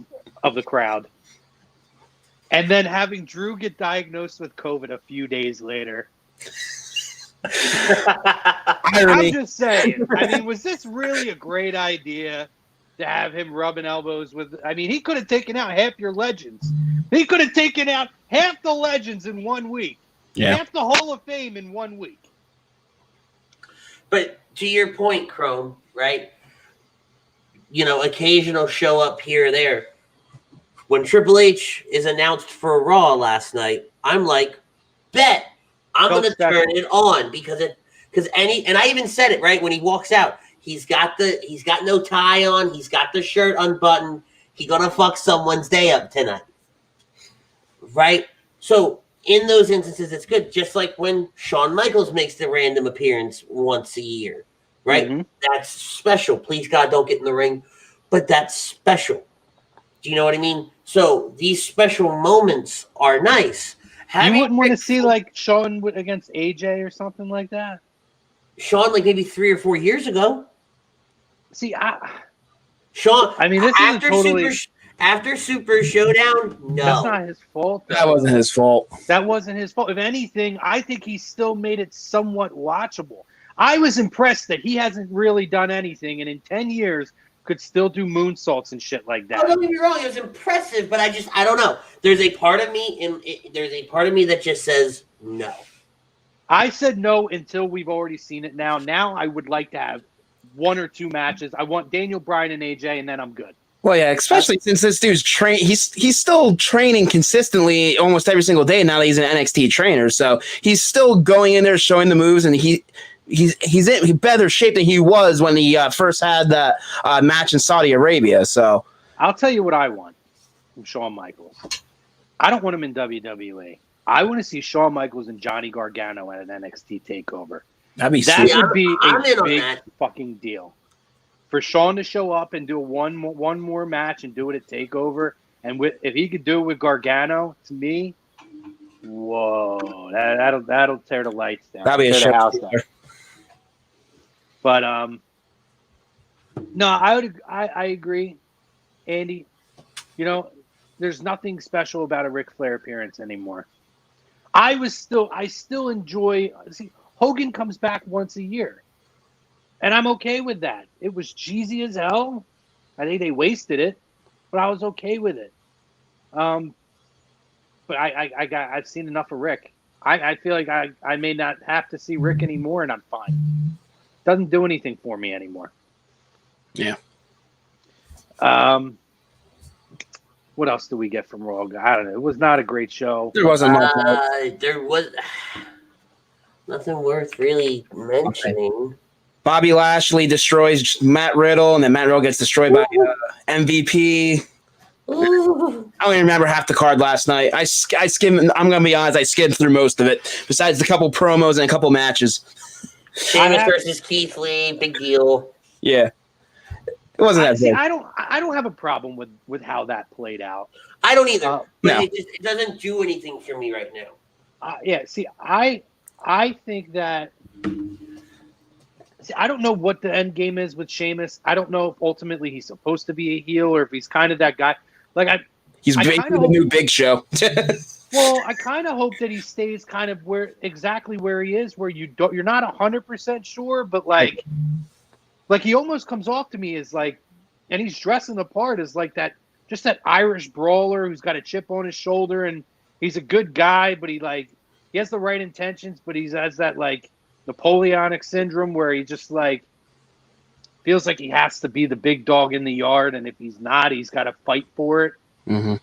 Speaker 1: the crowd, and then having Drew get diagnosed with COVID a few days later. I'm just saying. I mean, was this really a great idea to have him rubbing elbows with? I mean, he could have taken out half your legends. He could have taken out half the legends in 1 week.
Speaker 5: Yeah.
Speaker 1: Half the Hall of Fame in 1 week.
Speaker 6: But to your point, Chrome, right? You know, occasional show up here or there. When Triple H is announced for Raw last night, I'm like, bet I'm going to turn it on because I even said it right when he walks out. He's got no tie on. He's got the shirt unbuttoned. He gonna fuck someone's day up tonight, right? So in those instances, it's good. Just like when Shawn Michaels makes the random appearance once a year, right? Mm-hmm. That's special. Please, God, don't get in the ring. But that's special. Do you know what I mean? So these special moments are nice.
Speaker 1: You wouldn't want to see like Shawn against AJ or something like that?
Speaker 6: Shawn, like maybe 3 or 4 years ago.
Speaker 1: See,
Speaker 6: Shawn,
Speaker 1: I mean, this
Speaker 6: after
Speaker 1: is totally...
Speaker 6: After Super Showdown, no.
Speaker 1: That's not his fault.
Speaker 5: That wasn't his fault.
Speaker 1: That wasn't his fault. If anything, I think he still made it somewhat watchable. I was impressed that he hasn't really done anything, and in 10 years could still do moonsaults and shit like that.
Speaker 6: Oh, don't get me wrong, it was impressive, but I don't know. There's a part of me that just says no.
Speaker 1: I said no until we've already seen it now. Now I would like to have 1 or 2 matches. I want Daniel Bryan and AJ, and then I'm good.
Speaker 5: Well, yeah, especially since this dude's he's still training consistently almost every single day now that he's an NXT trainer. So he's still going in there showing the moves, and he's in better shape than he was when he first had that match in Saudi Arabia. So
Speaker 1: I'll tell you what I want from Shawn Michaels. I don't want him in WWE. I want to see Shawn Michaels and Johnny Gargano at an NXT takeover. That would be a big fucking deal. For Shawn to show up and do one more match and do it at TakeOver, and if he could do it with Gargano, to me, whoa, that'll tear the lights down.
Speaker 5: That'll be a house down.
Speaker 1: But no, I agree, Andy. You know, there's nothing special about a Ric Flair appearance anymore. I still enjoy. See, Hogan comes back once a year. And I'm okay with that. It was cheesy as hell. I think they wasted it, but I was okay with it. But I've seen enough of Rick. I feel like I may not have to see Rick anymore, and I'm fine. Doesn't do anything for me anymore.
Speaker 5: Yeah.
Speaker 1: What else do we get from Raw? I don't know. It was not a great show.
Speaker 5: There wasn't much.
Speaker 6: There was nothing worth really mentioning.
Speaker 5: Okay. Bobby Lashley destroys Matt Riddle, and then Matt Riddle gets destroyed by MVP.
Speaker 6: Ooh.
Speaker 5: I don't even remember half the card last night. I skimmed. I'm gonna be honest. I skimmed through most of it, besides a couple promos and a couple matches.
Speaker 6: Sheamus versus Keith Lee, big deal.
Speaker 5: Yeah, it wasn't that big.
Speaker 1: I don't have a problem with how that played out.
Speaker 6: I don't either.
Speaker 5: No.
Speaker 6: It doesn't do anything for me right now.
Speaker 1: Yeah. See, I think that. See, I don't know what the end game is with Sheamus. I don't know if ultimately he's supposed to be a heel or if he's kind of that guy.
Speaker 5: He's basically the new Big Show.
Speaker 1: Well, I kind of hope that he stays kind of exactly where he is, where you're not 100% sure, but like he almost comes off to me as like, and he's dressing the part as like that Irish brawler who's got a chip on his shoulder, and he's a good guy, but he has the right intentions, but he has that like Napoleonic syndrome where he just like feels like he has to be the big dog in the yard, and if he's not, he's got to fight for it.
Speaker 5: Mm-hmm.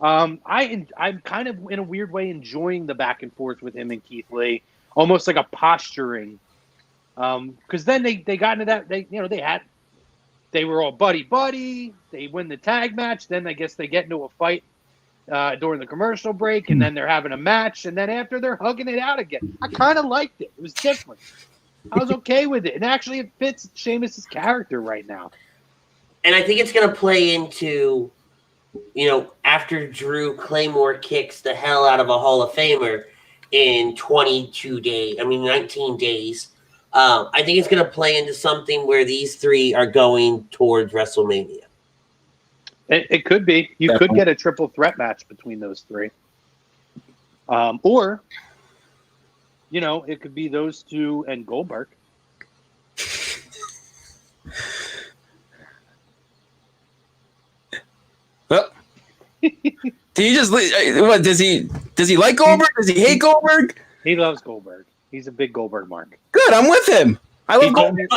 Speaker 1: I'm kind of in a weird way enjoying the back and forth with him and Keith Lee, almost like a posturing. Because then they got into that they were all buddy. They win the tag match. Then I guess they get into a fight during the commercial break, and then they're having a match, and then after they're hugging it out again. I kind of liked it. It was different. I was okay with it, and actually it fits Sheamus's character right now.
Speaker 6: And I think it's going to play into, after Drew Claymore kicks the hell out of a Hall of Famer in 19 days. I think it's going to play into something where these three are going towards WrestleMania.
Speaker 1: It could be. You could get a triple threat match between those three. Or, it could be those two and Goldberg.
Speaker 5: Well, do you just what does he like Goldberg? Does he hate Goldberg?
Speaker 1: He loves Goldberg. He's a big Goldberg mark.
Speaker 5: Good, I'm with him. I love Goldberg.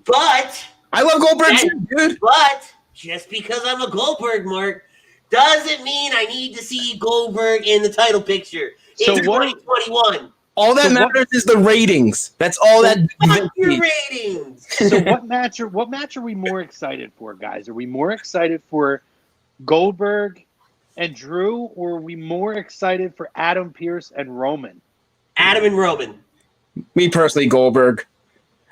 Speaker 6: But
Speaker 5: I love Goldberg too, dude.
Speaker 6: But just because I'm a Goldberg mark doesn't mean I need to see Goldberg in the title picture in 2021.
Speaker 5: All that matters is the ratings. That's all that.
Speaker 6: Fuck your ratings.
Speaker 1: So what match are we more excited for, guys? Are we more excited for Goldberg and Drew, or are we more excited for Adam Pearce and Roman?
Speaker 6: Adam and Roman.
Speaker 5: Me personally, Goldberg.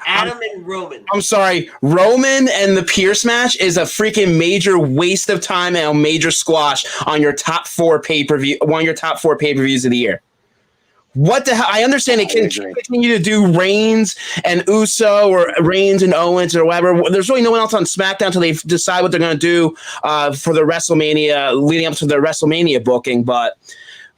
Speaker 6: Adam and Roman.
Speaker 5: I'm sorry, Roman and the Pierce match is a freaking major waste of time and a major squash on your top 4 pay-per-view, one of your top 4 pay-per-views of the year. What the hell? I understand they can continue to do Reigns and Uso or Reigns and Owens or whatever. There's really no one else on SmackDown until they decide what they're going to do for the WrestleMania, leading up to the WrestleMania booking. But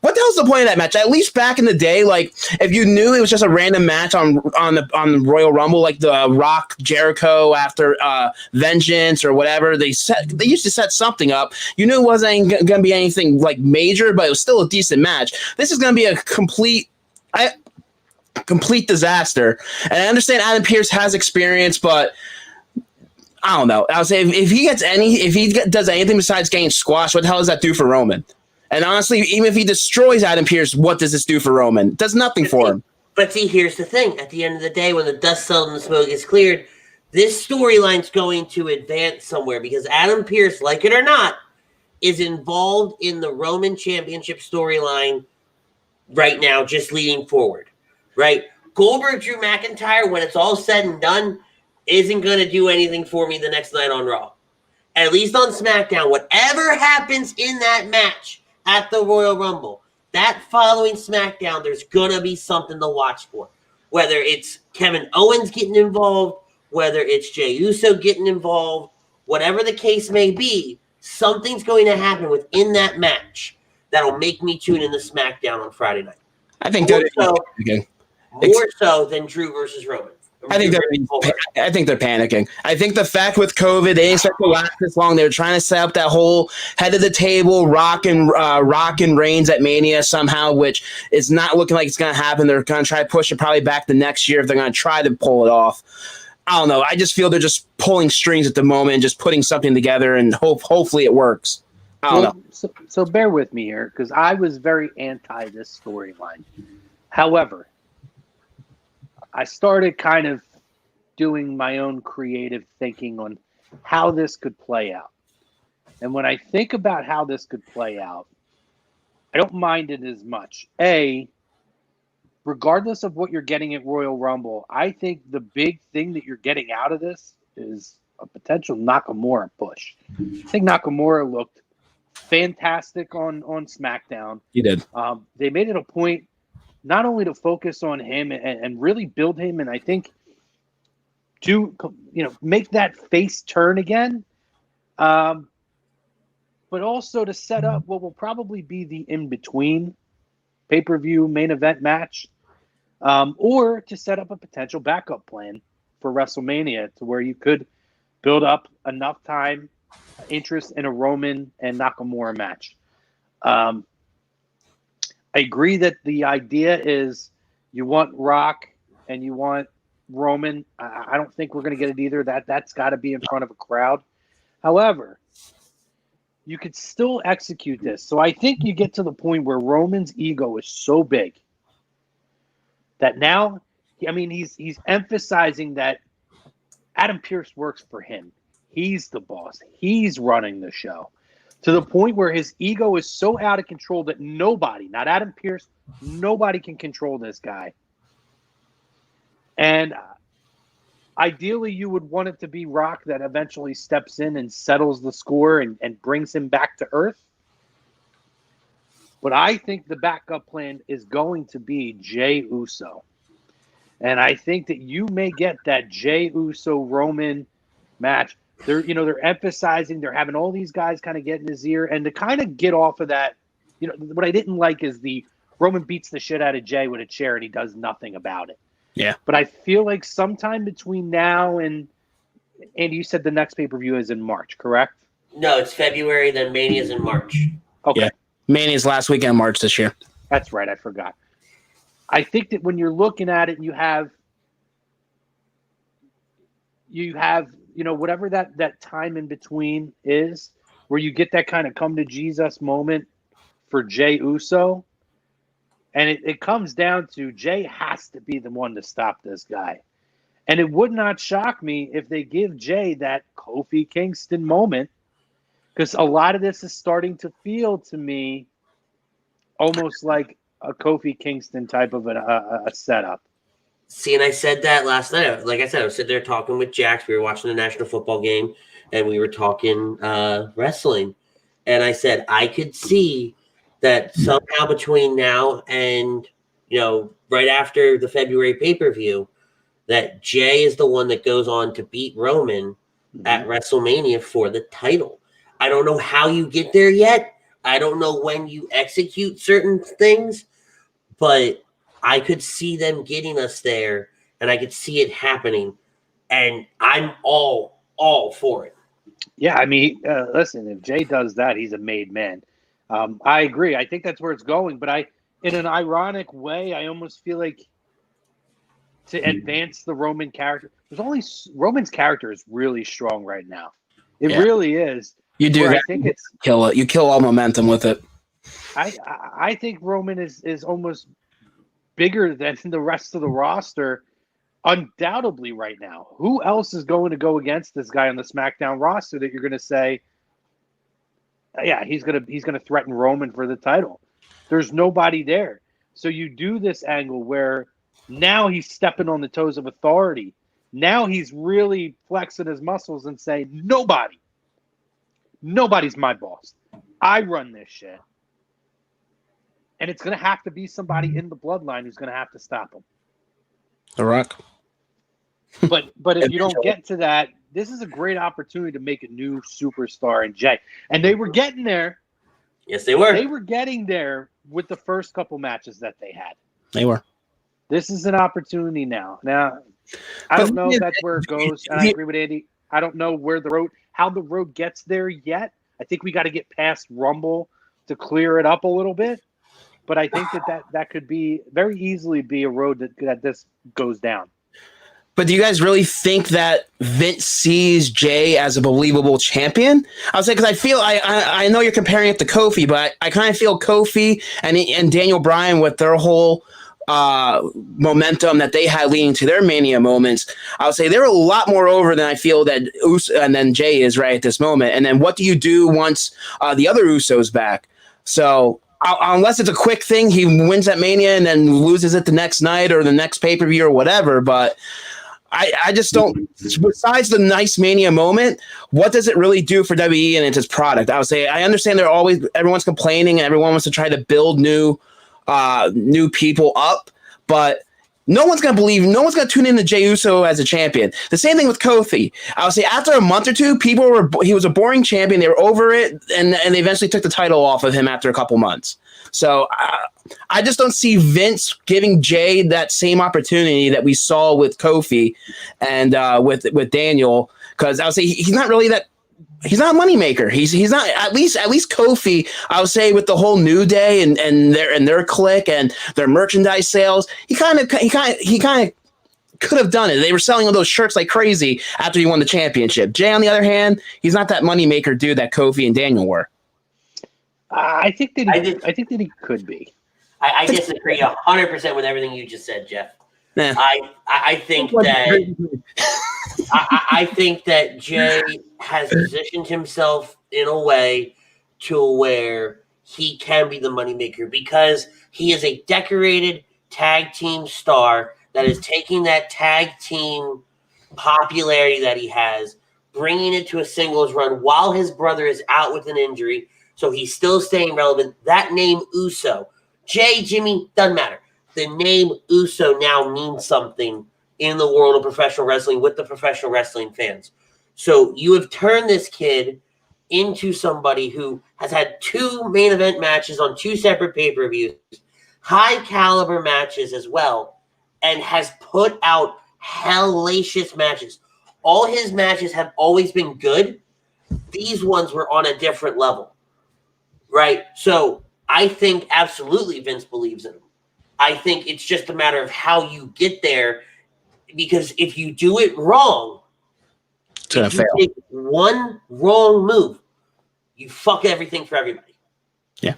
Speaker 5: what the hell's the point of that match? At least back in the day, like if you knew it was just a random match on the Royal Rumble, like the Rock Jericho after Vengeance or whatever, they used to set something up. You knew it wasn't going to be anything like major, but it was still a decent match. This is going to be a complete disaster. And I understand Adam Pearce has experience, but I don't know. I would say if he does anything besides getting squashed, what the hell does that do for Roman? And honestly, even if he destroys Adam Pearce, what does this do for Roman? It does nothing for him.
Speaker 6: But see, here's the thing. At the end of the day, when the dust settles and the smoke is cleared, this storyline's going to advance somewhere because Adam Pearce, like it or not, is involved in the Roman Championship storyline right now, just leading forward, right? Goldberg, Drew McIntyre, when it's all said and done, isn't going to do anything for me the next night on Raw. At least on SmackDown, whatever happens in that match at the Royal Rumble, that following SmackDown, there's going to be something to watch for. Whether it's Kevin Owens getting involved, whether it's Jey Uso getting involved, whatever the case may be, something's going to happen within that match that'll make me tune in to SmackDown on Friday night.
Speaker 5: I think
Speaker 6: more so than Drew versus Roman.
Speaker 5: I think they're panicking. I think the fact with COVID, they didn't expect to last this long. They were trying to set up that whole head of the table, Rock and Reigns at Mania somehow, which is not looking like it's going to happen. They're going to try to push it probably back the next year if they're going to try to pull it off. I don't know. I just feel they're just pulling strings at the moment and just putting something together, and hopefully it works. I don't know.
Speaker 1: So bear with me here, because I was very anti this storyline. However, I started kind of doing my own creative thinking on how this could play out. And when I think about how this could play out, I don't mind it as much. Regardless of what you're getting at Royal Rumble, I think the big thing that you're getting out of this is a potential Nakamura push. I think Nakamura looked fantastic on SmackDown.
Speaker 5: He did.
Speaker 1: They made it a point not only to focus on him and really build him, and I think to make that face turn again, but also to set up what will probably be the in-between pay-per-view main event match, or to set up a potential backup plan for WrestleMania to where you could build up enough time, interest in a Roman and Nakamura match. I agree that the idea is you want Rock and you want Roman. I don't think we're going to get it either. That's got to be in front of a crowd. However, you could still execute this. So I think you get to the point where Roman's ego is so big that now, I mean, he's emphasizing that Adam Pearce works for him. He's the boss. He's running the show. To the point where his ego is so out of control that nobody, not Adam Pearce, nobody can control this guy. And ideally, you would want it to be Rock that eventually steps in and settles the score and brings him back to earth. But I think the backup plan is going to be Jey Uso. And I think that you may get that Jey Uso Roman match. They're emphasizing, they're having all these guys kind of get in his ear, and to kind of get off of that, what I didn't like is the Roman beats the shit out of Jey with a chair and he does nothing about it.
Speaker 5: Yeah.
Speaker 1: But I feel like sometime between now and you said the next pay-per-view is in March, correct?
Speaker 6: No, it's February, then Mania's in March.
Speaker 1: Okay.
Speaker 5: Yeah. Mania's last weekend, March this year.
Speaker 1: That's right. I forgot. I think that when you're looking at it, you have whatever that time in between is, where you get that kind of come to Jesus moment for Jey Uso. And it comes down to Jey has to be the one to stop this guy. And it would not shock me if they give Jey that Kofi Kingston moment, because a lot of this is starting to feel to me almost like a Kofi Kingston type of a setup.
Speaker 6: See, and I said that last night. Like I said, I was sitting there talking with Jax. We were watching the National Football game, and we were talking wrestling. And I said, I could see that somehow between now and, right after the February pay-per-view, that Jey is the one that goes on to beat Roman at WrestleMania for the title. I don't know how you get there yet. I don't know when you execute certain things, but I could see them getting us there, and I could see it happening, and I'm all for it.
Speaker 1: Yeah, I mean, listen, if Jey does that, he's a made man. I agree. I think that's where it's going, but in an ironic way, I almost feel like to advance the Roman character, Roman's character is really strong right now. It really is.
Speaker 5: You do.
Speaker 1: I think it's
Speaker 5: kill it. You kill all momentum with it.
Speaker 1: I think Roman is almost bigger than the rest of the roster, undoubtedly right now. Who else is going to go against this guy on the SmackDown roster that you're going to say, yeah, he's gonna threaten Roman for the title? There's nobody there. So you do this angle where now he's stepping on the toes of authority. Now he's really flexing his muscles and saying, nobody's my boss. I run this shit. And it's going to have to be somebody in the bloodline who's going to have to stop him.
Speaker 5: The Rock.
Speaker 1: But if you don't get to that, this is a great opportunity to make a new superstar in Jey. And they were getting there.
Speaker 6: Yes, they were.
Speaker 1: They were getting there with the first couple matches that they had.
Speaker 5: They were.
Speaker 1: This is an opportunity now. Now, I don't know if that's where it goes. And I agree with Andy. I don't know how the road gets there yet. I think we got to get past Rumble to clear it up a little bit. But I think that could be very easily be a road that this goes down.
Speaker 5: But do you guys really think that Vince sees Jey as a believable champion? I was saying, because I feel I know you're comparing it to Kofi, but I kind of feel Kofi and Daniel Bryan with their whole momentum that they had leading to their Mania moments. I would say they're a lot more over than I feel that Uso and then Jey is right at this moment. And then what do you do once the other Usos back? So unless it's a quick thing, he wins at Mania and then loses it the next night or the next pay-per-view or whatever. But I just don't, besides the nice Mania moment, what does it really do for WWE and its product? I would say, I understand everyone's complaining and everyone wants to try to build new people up, but no one's going to tune in to Jey Uso as a champion. The same thing with Kofi. I would say after a month or two, he was a boring champion. They were over it, and they eventually took the title off of him after a couple months. So I just don't see Vince giving Jey that same opportunity that we saw with Kofi and with Daniel, because I would say he's not really that. He's not a moneymaker. He's not, at least Kofi, I would say, with the whole New Day and their clique and their merchandise sales, he kind of could have done it. They were selling all those shirts like crazy after he won the championship. Jay, on the other hand, he's not that moneymaker dude that Kofi and Daniel were.
Speaker 1: I think that he could be.
Speaker 6: I disagree 100% with everything you just said, Jeff.
Speaker 5: Nah.
Speaker 6: I think that I think that Jay has positioned himself in a way to where he can be the moneymaker because he is a decorated tag team star that is taking that tag team popularity that he has, bringing it to a singles run while his brother is out with an injury. So he's still staying relevant. That name Uso, Jay, Jimmy, doesn't matter. The name Uso now means something in the world of professional wrestling with the professional wrestling fans. So you have turned this kid into somebody who has had 2 main event matches on 2 separate pay-per-views, high caliber matches as well, and has put out hellacious matches. All his matches have always been good. These ones were on a different level, right? So I think absolutely Vince believes in him. I think it's just a matter of how you get there, because if you do it wrong, if you take one wrong move, you fuck everything for everybody.
Speaker 5: Yeah.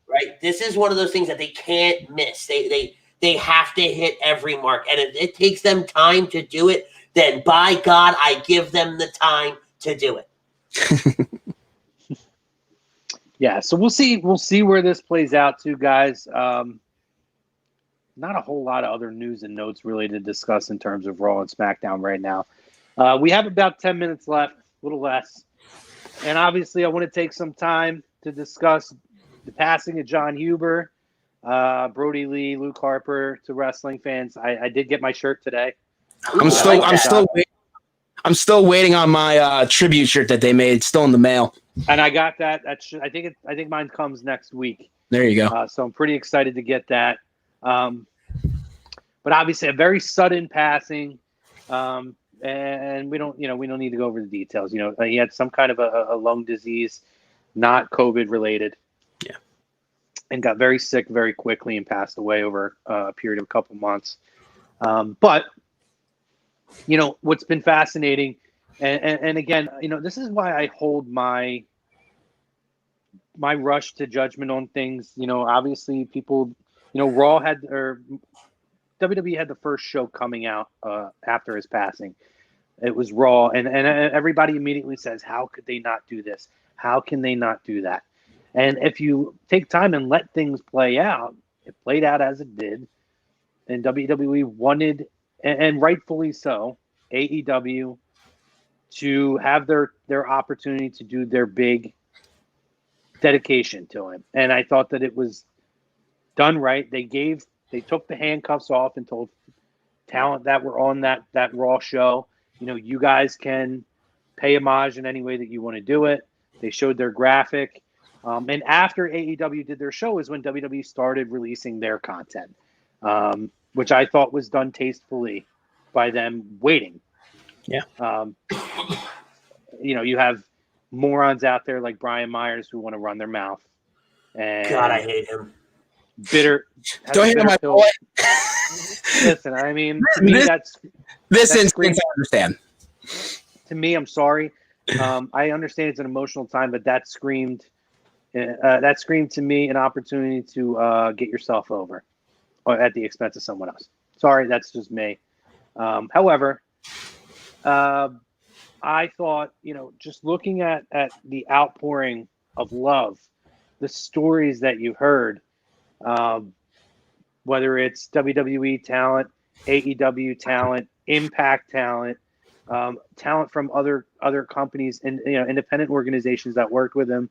Speaker 6: Right? This is one of those things that they can't miss. They have to hit every mark. And if it takes them time to do it, then by God, I give them the time to do it.
Speaker 1: Yeah, so we'll see where this plays out too, guys. Not a whole lot of other news and notes really to discuss in terms of Raw and SmackDown right now. We have about 10 minutes left, a little less. And obviously I want to take some time to discuss the passing of Jon Huber, Brodie Lee, Luke Harper to wrestling fans. I did get my shirt today.
Speaker 5: I'm still waiting on my tribute shirt that they made. It's still in the mail.
Speaker 1: And I got that. I think mine comes next week.
Speaker 5: There you go.
Speaker 1: So I'm pretty excited to get that. But obviously a very sudden passing. And we don't need to go over the details. He had some kind of a lung disease, not COVID related.
Speaker 5: Yeah. And
Speaker 1: got very sick very quickly and passed away over a period of a couple months. But what's been fascinating, and again, this is why I hold my rush to judgment on things. Obviously people, Raw WWE had the first show coming out after his passing. It was Raw, and everybody immediately says, how could they not do this? How can they not do that? And if you take time and let things play out, it played out as it did. And WWE wanted, and rightfully so, AEW to have their opportunity to do their big dedication to him. And I thought that it was done right. They took the handcuffs off and told talent that were on that Raw show, you guys can pay homage in any way that you want to do it. They showed their graphic. And after AEW did their show is when WWE started releasing their content, which I thought was done tastefully by them waiting.
Speaker 5: Yeah.
Speaker 1: You have morons out there like Brian Myers who want to run their mouth. And
Speaker 6: God, I hate him.
Speaker 1: Bitter.
Speaker 5: Don't hate my boy.
Speaker 1: Listen, I mean, to me,
Speaker 5: this instance, I understand.
Speaker 1: To me, I'm sorry. I understand it's an emotional time, but that screamed to me an opportunity to get yourself over at the expense of someone else. Sorry, that's just me. However, I thought, just looking at the outpouring of love, the stories that you heard, whether it's WWE talent, AEW talent, Impact talent, talent from other companies and independent organizations that worked with him.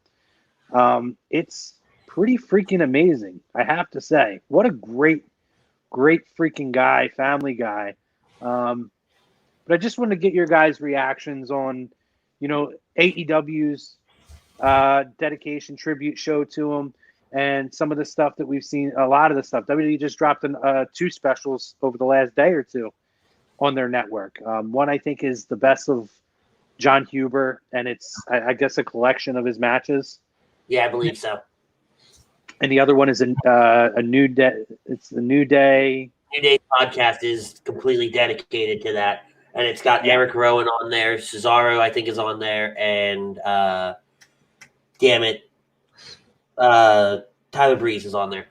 Speaker 1: It's pretty freaking amazing, I have to say. What a great freaking guy, family guy. But I just want to get your guys' reactions on, AEW's dedication tribute show to him and some of the stuff that we've seen. A lot of the stuff. WWE just dropped 2 specials over the last day or two on their network. One I think is the best of Jon Huber, and it's I guess a collection of his matches.
Speaker 6: Yeah, I believe so.
Speaker 1: And the other one is a New Day. It's the New Day
Speaker 6: New Day podcast is completely dedicated to that, and it's got Eric Rowan on there, Cesaro I think is on there, and Tyler Breeze is on there.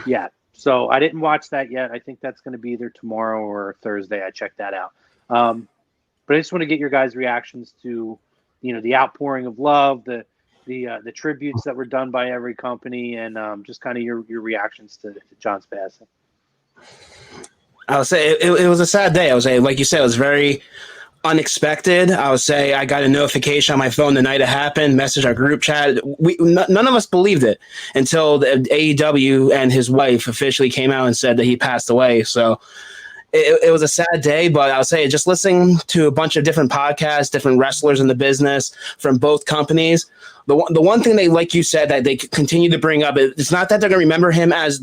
Speaker 1: Yeah. So I didn't watch that yet. I think that's going to be either tomorrow or Thursday. I checked that out. But I just want to get your guys' reactions to, the outpouring of love, the tributes that were done by every company, and just kind of your reactions to Jon's passing.
Speaker 5: I would say it was a sad day. I would say, like you said, it was very unexpected. I would say I got a notification on my phone the night it happened, message our group chat. None of us believed it until the AEW and his wife officially came out and said that he passed away. So it was a sad day, but I would say just listening to a bunch of different podcasts, different wrestlers in the business from both companies. The one thing they, like you said, that they continue to bring up, it's not that they're going to remember him as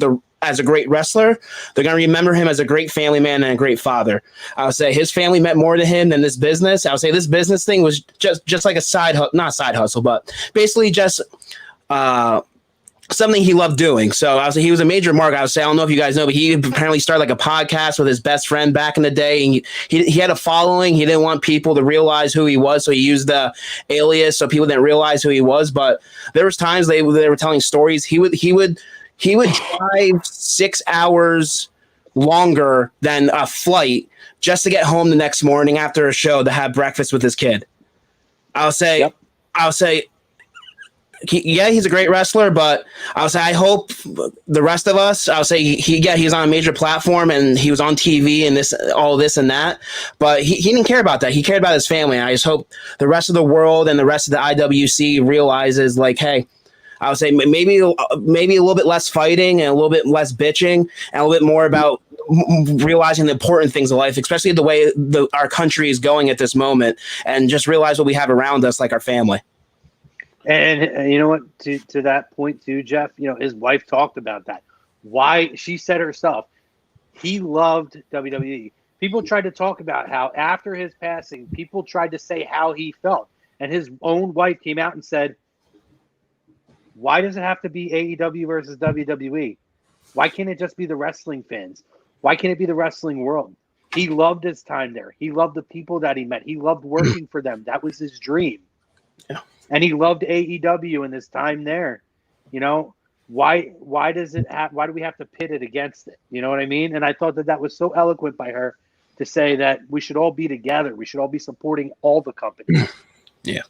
Speaker 5: a great wrestler. They're going to remember him as a great family man and a great father. I would say his family meant more to him than this business. I would say this business thing was just like a not side hustle, but basically just something he loved doing. So I would say he was a major mark. I would say, I don't know if you guys know, but he apparently started like a podcast with his best friend back in the day. And he had a following. He didn't want people to realize who he was, so he used the alias so people didn't realize who he was. But there was times they were telling stories. He would drive 6 hours longer than a flight just to get home the next morning after a show to have breakfast with his kid. I'll say, he's a great wrestler, but I would say I hope the rest of us, I would say he's on a major platform and he was on TV and all this and that, but he didn't care about that. He cared about his family. And I just hope the rest of the world and the rest of the IWC realizes, like, hey, I would say maybe a little bit less fighting and a little bit less bitching and a little bit more about realizing the important things of life, especially the way our country is going at this moment, and just realize what we have around us, like our family.
Speaker 1: And you know what, to that point too, Jeff, his wife talked about that. Why, she said herself, he loved WWE. People tried to talk about how after his passing, people tried to say how he felt. And his own wife came out and said, why does it have to be AEW versus WWE? Why can't it just be the wrestling fans? Why can't it be the wrestling world? He loved his time there. He loved the people that he met. He loved working for them. That was his dream. Yeah. And he loved AEW in his time there. Why do we have to pit it against it? You know what I mean? And I thought that was so eloquent by her to say that we should all be together. We should all be supporting all the companies.
Speaker 5: Yeah.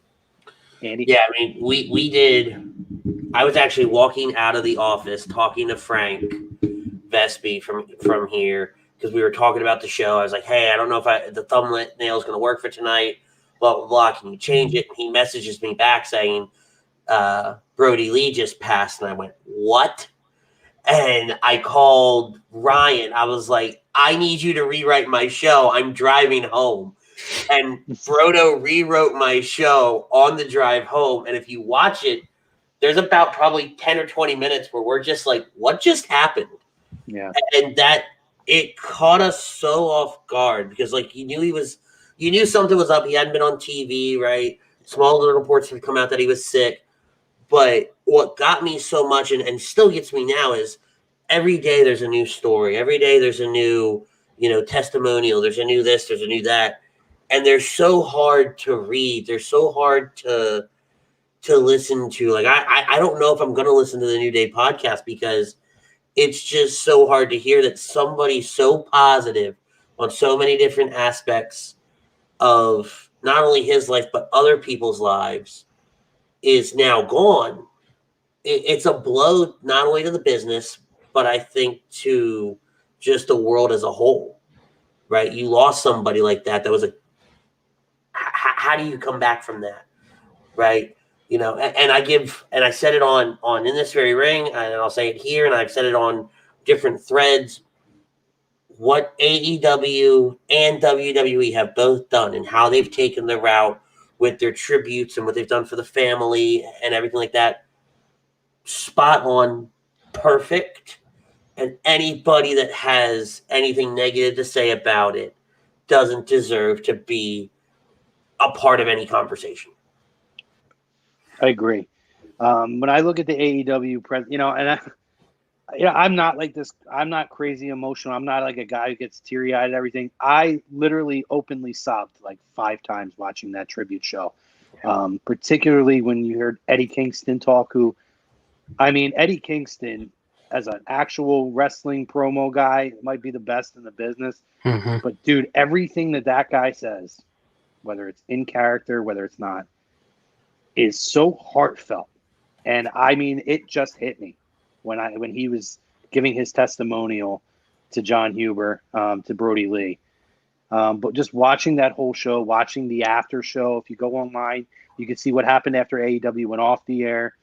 Speaker 6: Andy? Yeah, I mean, we did. I was actually walking out of the office talking to Frank Vespi from here because we were talking about the show. I was like, hey, I don't know if the thumbnail is going to work for tonight. Blah, blah, blah. Can you change it? And he messages me back saying, Brodie Lee just passed. And I went, what? And I called Ryan. I was like, I need you to rewrite my show. I'm driving home. And Frodo rewrote my show on the drive home. And if you watch it, there's about probably 10 or 20 minutes where we're just like, what just happened?
Speaker 1: Yeah.
Speaker 6: And that it caught us so off guard because like you knew something was up. He hadn't been on TV, right? Small little reports had come out that he was sick. But what got me so much and still gets me now is every day there's a new story. Every day there's a new, testimonial. There's a new this, there's a new that. And they're so hard to read. They're so hard to listen to. Like, I don't know if I'm going to listen to the New Day podcast because it's just so hard to hear that somebody so positive on so many different aspects of not only his life, but other people's lives is now gone. It's a blow not only to the business, but I think to just the world as a whole, right? You lost somebody like that. That was how do you come back from that? Right. And I said it on In This Very Ring, and I'll say it here, and I've said it on different threads. What AEW and WWE have both done and how they've taken the route with their tributes and what they've done for the family and everything like that. Spot on, perfect. And anybody that has anything negative to say about it doesn't deserve to be a part of any conversation.
Speaker 1: I agree. When I look at the AEW, I'm not like this. I'm not crazy emotional. I'm not like a guy who gets teary eyed and everything. I literally openly sobbed like 5 times watching that tribute show. Particularly when you heard Eddie Kingston talk, Eddie Kingston as an actual wrestling promo guy might be the best in the business.
Speaker 5: Mm-hmm.
Speaker 1: But dude, everything that guy says, whether it's in character, whether it's not, is so heartfelt. And it just hit me when he was giving his testimonial to Jon Huber, to Brodie Lee. But just watching that whole show, watching the after show, if you go online, you can see what happened after AEW went off the air.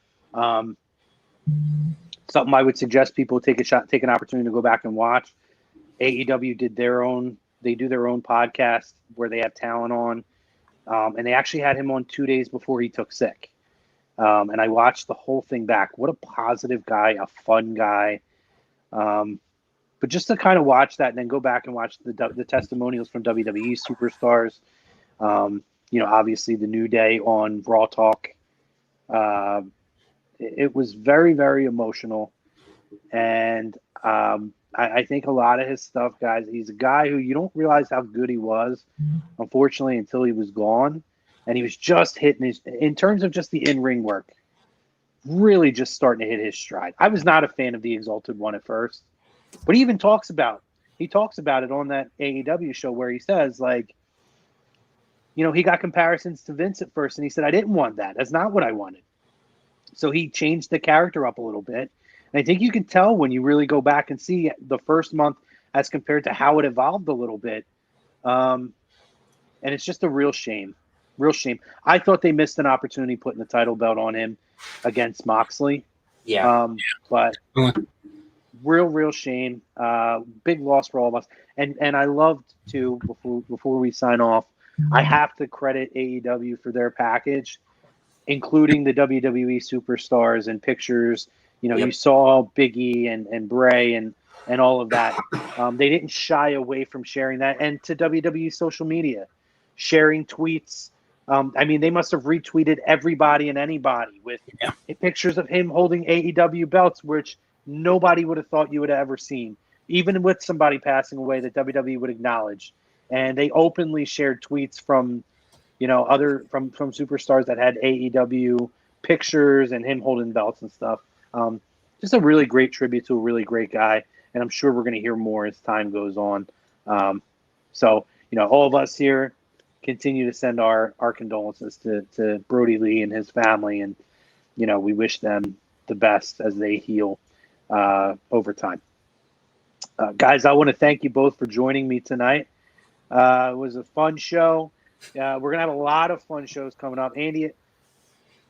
Speaker 1: Something I would suggest people take an opportunity to go back and watch. AEW did their own podcast where they have talent on. And they actually had him on 2 days before he took sick. And I watched the whole thing back. What a positive guy, a fun guy. But just to kind of watch that and then go back and watch the testimonials from WWE superstars, obviously the New Day on Raw Talk. It was very, very emotional. And I think a lot of his stuff, guys, he's a guy who you don't realize how good he was, unfortunately, until he was gone. And he was just hitting in terms of just the in-ring work, really just starting to hit his stride. I was not a fan of the Exalted One at first. But he even talks about it on that AEW show where he says, he got comparisons to Vince at first, and he said, I didn't want that. That's not what I wanted. So he changed the character up a little bit. And I think you can tell when you really go back and see the first month as compared to how it evolved a little bit. And it's just a real shame. Real shame. I thought they missed an opportunity putting the title belt on him against Moxley.
Speaker 6: Yeah.
Speaker 1: But real shame. Big loss for all of us. And I loved to before we sign off, I have to credit AEW for their package, including the WWE superstars and pictures. You saw Big E and Bray and all of that. They didn't shy away from sharing that. And to WWE social media, sharing tweets. They must have retweeted everybody and anybody with pictures of him holding AEW belts, which nobody would have thought you would have ever seen, even with somebody passing away that WWE would acknowledge. And they openly shared tweets from, from superstars that had AEW pictures and him holding belts and stuff. Just a really great tribute to a really great guy. And I'm sure we're going to hear more as time goes on. So, all of us here continue to send our condolences to Brodie Lee and his family. And, we wish them the best as they heal over time. Guys, I want to thank you both for joining me tonight. It was a fun show. We're going to have a lot of fun shows coming up. Andy, I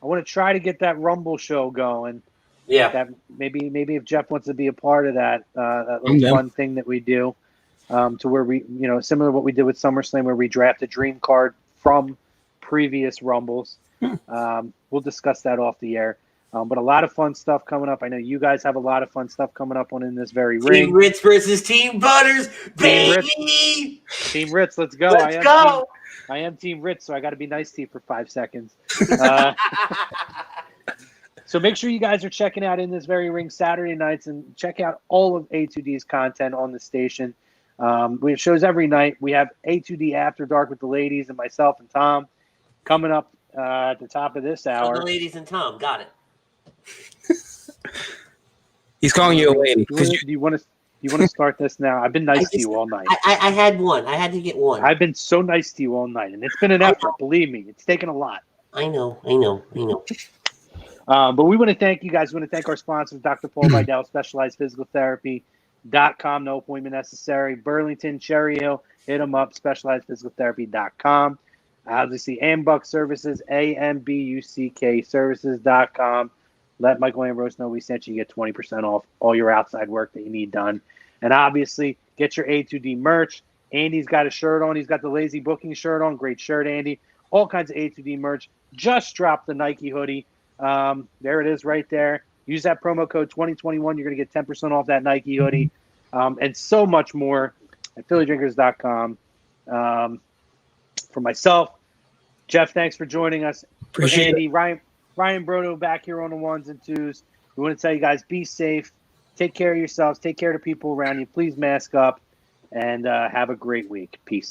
Speaker 1: want to try to get that Rumble show going.
Speaker 6: Yeah.
Speaker 1: That maybe if Jeff wants to be a part of that little fun thing that we do, to where we, similar to what we did with SummerSlam, where we draft a dream card from previous Rumbles. We'll discuss that off the air. But a lot of fun stuff coming up. I know you guys have a lot of fun stuff coming up on In This Very Ring.
Speaker 6: Team Ritz versus Team Butters, baby!
Speaker 1: Team Ritz, let's go.
Speaker 6: Let's go!
Speaker 1: I am Team Ritz, so I got to be nice to you for 5 seconds. So make sure you guys are checking out In This Very Ring Saturday nights and check out all of A2D's content on the station. We have shows every night. We have A2D After Dark with the ladies and myself and Tom coming up at the top of this hour.
Speaker 6: The ladies and Tom, got it.
Speaker 5: He's calling you a lady.
Speaker 1: Do you want to start this now? I've been nice to you all night.
Speaker 6: I had one. I had to get one.
Speaker 1: I've been so nice to you all night, and it's been an effort. Believe me, it's taken a lot.
Speaker 6: I know.
Speaker 1: But we want to thank you guys. We want to thank our sponsors, Dr. Paul Vidal, Specialized Physical Therapy.com. No appointment necessary. Burlington, Cherry Hill, hit them up. SpecializedPhysicalTherapy.com. Obviously, Ambuck Services, AMBUCK Services.com. Let Michael Ambrose know we sent you. You get 20% off all your outside work that you need done. And obviously, get your A2D merch. Andy's got a shirt on. He's got the Lazy Booking shirt on. Great shirt, Andy. All kinds of A2D merch. Just dropped the Nike hoodie. There it is right there. Use that promo code 2021. You're going to get 10% off that Nike hoodie. And so much more at PhillyDrinkers.com. For myself, Jeff, thanks for joining us.
Speaker 5: Appreciate
Speaker 1: Andy, Ryan Brodo back here on the ones and twos. We want to tell you guys, be safe, take care of yourselves. Take care of the people around you. Please mask up and have a great week. Peace.